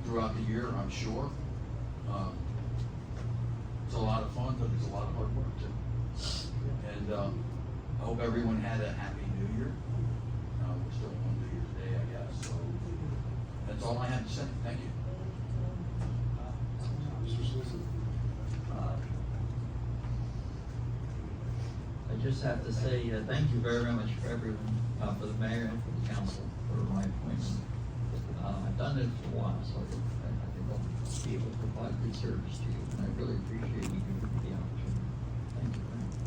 throughout the year, I'm sure. It's a lot of fun, but it's a lot of hard work too. And I hope everyone had a happy New Year. We're still on New Year's Day, I guess. So that's all I have to say. Thank you. Mr. Solicitor. I just have to say, thank you very much for everyone, for the mayor and for the council for my appointment. I've done it for a while, so I think I'll be able to provide good service to you, and I really appreciate you giving me the opportunity. Thank you very much.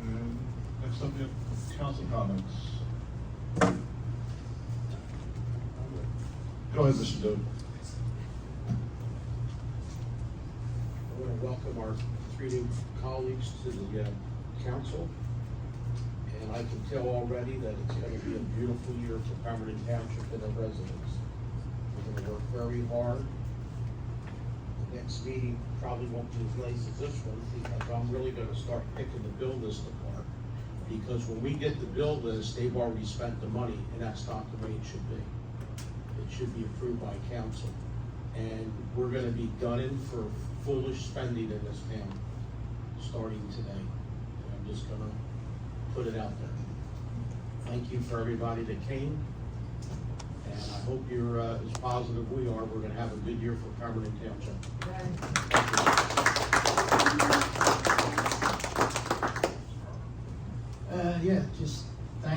And next up, we have council comments. Go ahead, Mr. Doe. I want to welcome our 3 new colleagues to the council. And I can tell already that it's going to be a beautiful year for Pemberton Township and their residents. We're going to work very hard. The next meeting probably won't be as late as this one, because I'm really going to start picking the bill list apart. Because when we get the bill list, they've already spent the money, and that's not the way it should be. It should be approved by council. And we're going to be gunning for foolish spending in this town, starting today. And I'm just going to put it out there. Thank you for everybody that came. And I hope you're as positive we are. We're going to have a good year for Pemberton Township.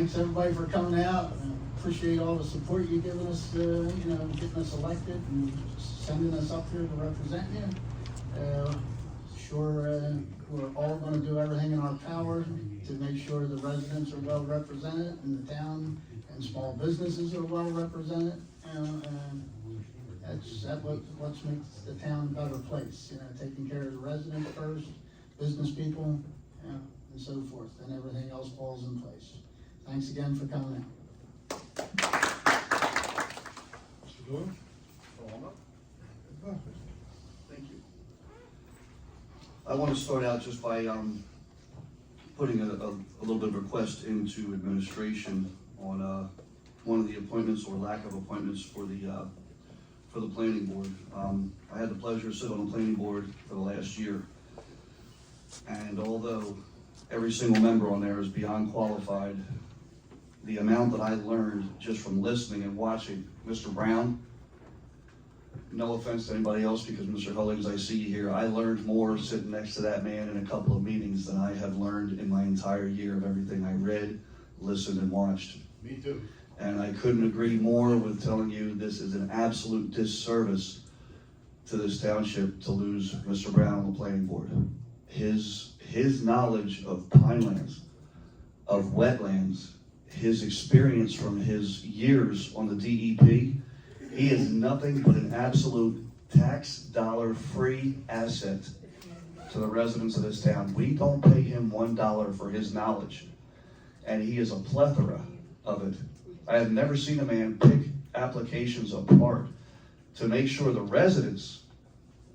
thanks everybody for coming out. Appreciate all the support you've given us, getting us elected and sending us up here to represent you. Sure, we're all gonna do everything in our power to make sure the residents are well represented in the town and small businesses are well represented. And that's what makes the town a better place, taking care of the residents first, business people, and so forth, and everything else falls in place. Thanks again for coming out. Mr. Doyle? Thank you. I want to start out just by putting a little bit of request into administration on one of the appointments or lack of appointments for the planning board. I had the pleasure of sitting on the planning board for the last year, and although every single member on there is beyond qualified, the amount that I learned just from listening and watching Mr. Brown, no offense to anybody else, because Mr. Hullings, I see you here, I learned more sitting next to that man in a couple of meetings than I have learned in my entire year of everything I read, listened, and watched. Me too. And I couldn't agree more with telling you this is an absolute disservice to this township to lose Mr. Brown on the planning board. His knowledge of pinelands, of wetlands, his experience from his years on the DEP, he is nothing but an absolute tax dollar free asset to the residents of this town. We don't pay him $1 for his knowledge, and he is a plethora of it. I have never seen a man pick applications apart to make sure the residents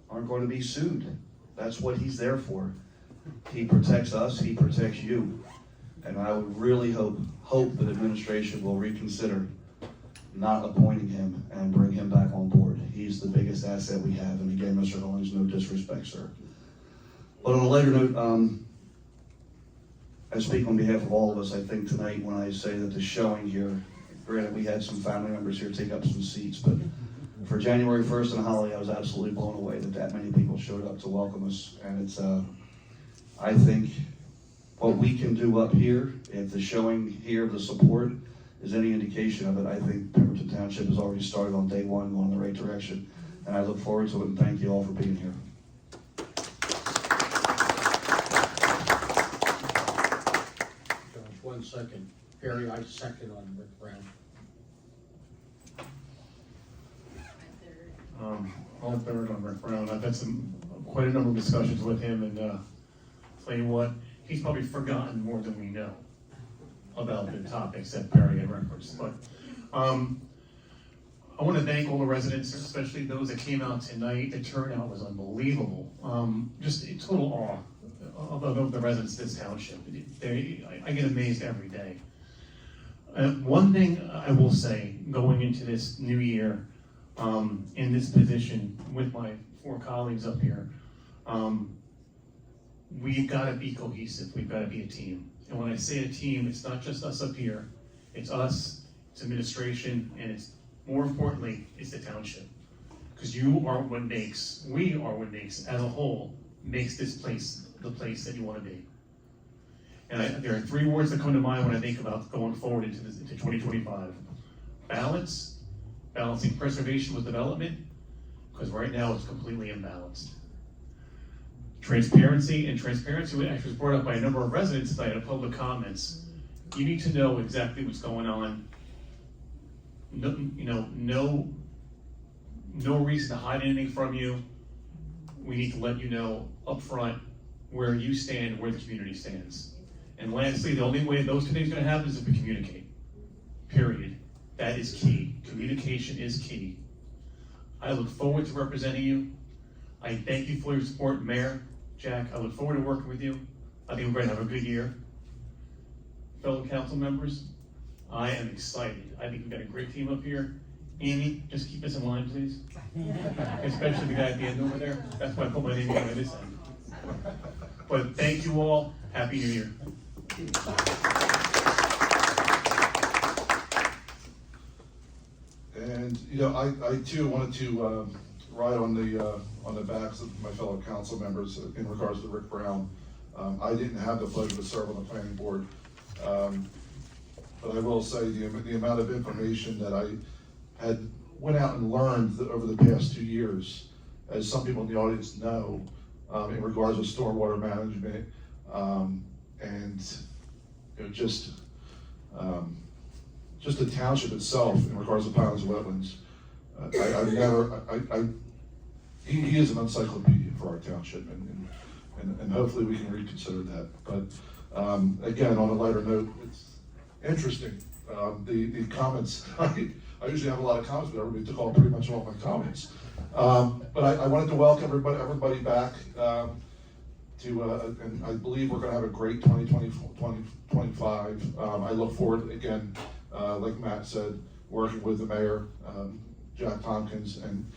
aren't going to be sued. That's what he's there for. He protects us, he protects you. And I would really hope that administration will reconsider not appointing him and bring him back on board. He's the biggest asset we have. And again, Mr. Hollings, no disrespect, sir. But on a later note, I speak on behalf of all of us, I think, tonight when I say that the showing here, granted we had some family members here take up some seats, but for January 1st and Holiday, I was absolutely blown away that many people showed up to welcome us. And it's, I think, what we can do up here, if the showing here of the support is any indication of it, I think Pemberton Township has already started on day one, going in the right direction. And I look forward to it, and thank you all for being here. Josh, 1 second. Perry, I second on Rick Brown. All third on Rick Brown. I've had quite a number of discussions with him, and tell you what, he's probably forgotten more than we know about the topics that Perry had referenced. But I want to thank all the residents, especially those that came out tonight. The turnout was unbelievable. Just a total awe of the residents of this township. I get amazed every day. One thing I will say, going into this new year, in this position with my 4 colleagues up here, we've got to be cohesive. We've got to be a team. And when I say a team, it's not just us up here. It's us, it's administration, and it's, more importantly, it's the township. Because we are what makes, as a whole, makes this place the place that you want to be. And there are 3 words that come to mind when I think about going forward into 2025. Balance, balancing preservation with development, because right now it's completely imbalanced. Transparency, and transparency actually was brought up by a number of residents tonight in public comments. You need to know exactly what's going on. No reason to hide anything from you. We need to let you know up front where you stand, where the community stands. And lastly, the only way those 2 things are going to happen is if we communicate. Period. That is key. Communication is key. I look forward to representing you. I thank you for your support, Mayor, Jack. I look forward to working with you. I think we're going to have a good year. Fellow council members, I am excited. I think we've got a great team up here. Amy, just keep us in line, please. Especially the guy at the end over there. That's why I put my name on this end. But thank you all. Happy New Year. And I too wanted to ride on the backs of my fellow council members in regards to Rick Brown. I didn't have the pleasure to serve on the planning board. but I will say the amount of information that I had went out and learned over the past 2 years, as some people in the audience know, in regards to stormwater management, and just the township itself in regards to Pinelands Wetlands. He is an encyclopedia for our township, and hopefully we can reconsider that. But again, on a lighter note, it's interesting. The comments, I usually have a lot of comments, but everybody took pretty much all my comments. But I wanted to welcome everybody back and I believe we're gonna have a great 2025. I look forward, again, like Matt said, working with the mayor, Jack Tompkins, and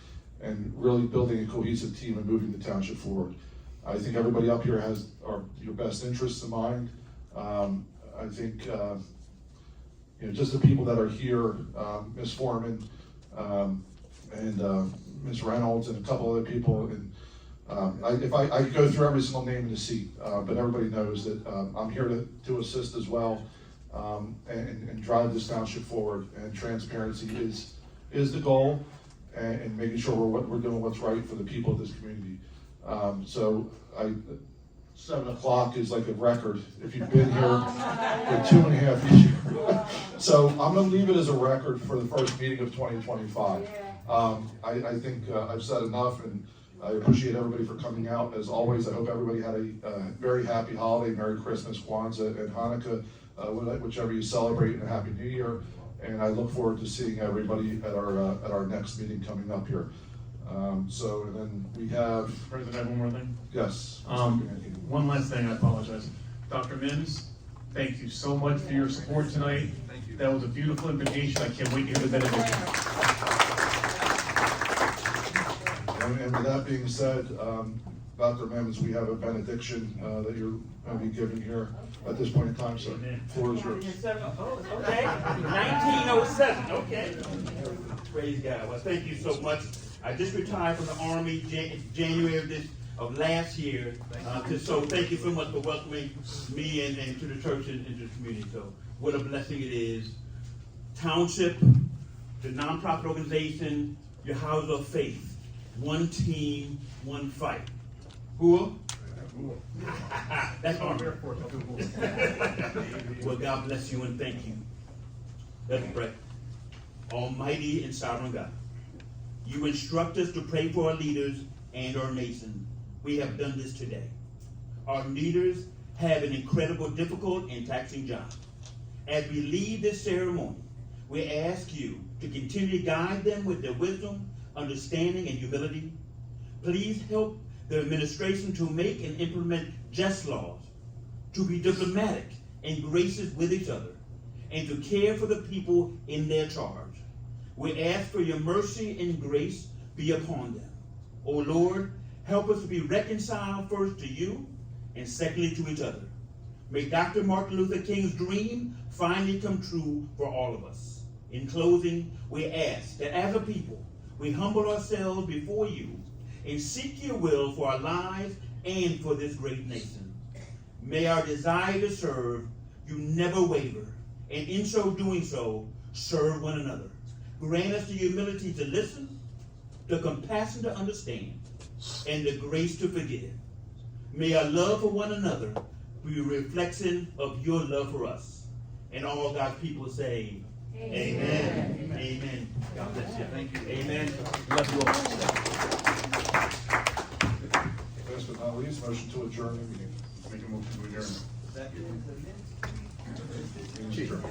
really building a cohesive team and moving the township forward. I think everybody up here has your best interests in mind. I think just the people that are here, Ms. Foreman, and Ms. Reynolds, and a couple other people, and if I go through every single name in the seat, but everybody knows that I'm here to assist as well, and drive this township forward. And transparency is the goal, and making sure we're doing what's right for the people of this community. So 7 o'clock is like a record if you've been here for 2.5 years. So I'm gonna leave it as a record for the first meeting of 2025. I think I've said enough, and I appreciate everybody for coming out. As always, I hope everybody had a very happy holiday, Merry Christmas, Kwanzaa, and Hanukkah, whichever you celebrate, and a Happy New Year. And I look forward to seeing everybody at our next meeting coming up here. So, and then we have... President, I have one more thing. Yes. One last thing, I apologize. Dr. Mimms, thank you so much for your support tonight. Thank you. That was a beautiful invitation. I can't wait to hear the benediction. And with that being said, Dr. Mimms, we have a benediction that you're going to be giving here at this point in time, so the floor is yours. Okay, 1907, okay. Praise God. Well, thank you so much. I just retired from the Army January of last year. So thank you so much for welcoming me and to the church and to the community. So what a blessing it is. Township, the nonprofit organization, your house of faith. One team, one fight. Who? That's Army. Well, God bless you and thank you. Let's pray. Almighty and sovereign God, you instruct us to pray for our leaders and our nation. We have done this today. Our leaders have an incredible, difficult, and taxing job. As we leave this ceremony, we ask you to continue to guide them with their wisdom, understanding, and humility. Please help the administration to make and implement just laws, to be diplomatic and gracious with each other, and to care for the people in their charge. We ask for your mercy and grace be upon them. O Lord, help us to be reconciled first to you and secondly to each other. May Dr. Martin Luther King's dream finally come true for all of us. In closing, we ask that as a people, we humble ourselves before you and seek your will for our lives and for this great nation. May our desire to serve you never waver, and in so doing so, serve one another. Grant us the humility to listen, the compassion to understand, and the grace to forgive. May our love for one another be a reflection of your love for us. And all God's people say, Amen. Amen. Amen. God bless you. Thank you. Amen. Love you all. Last but not least, motion to adjourn the meeting. Make a motion to adjourn. Second. Meeting adjourned.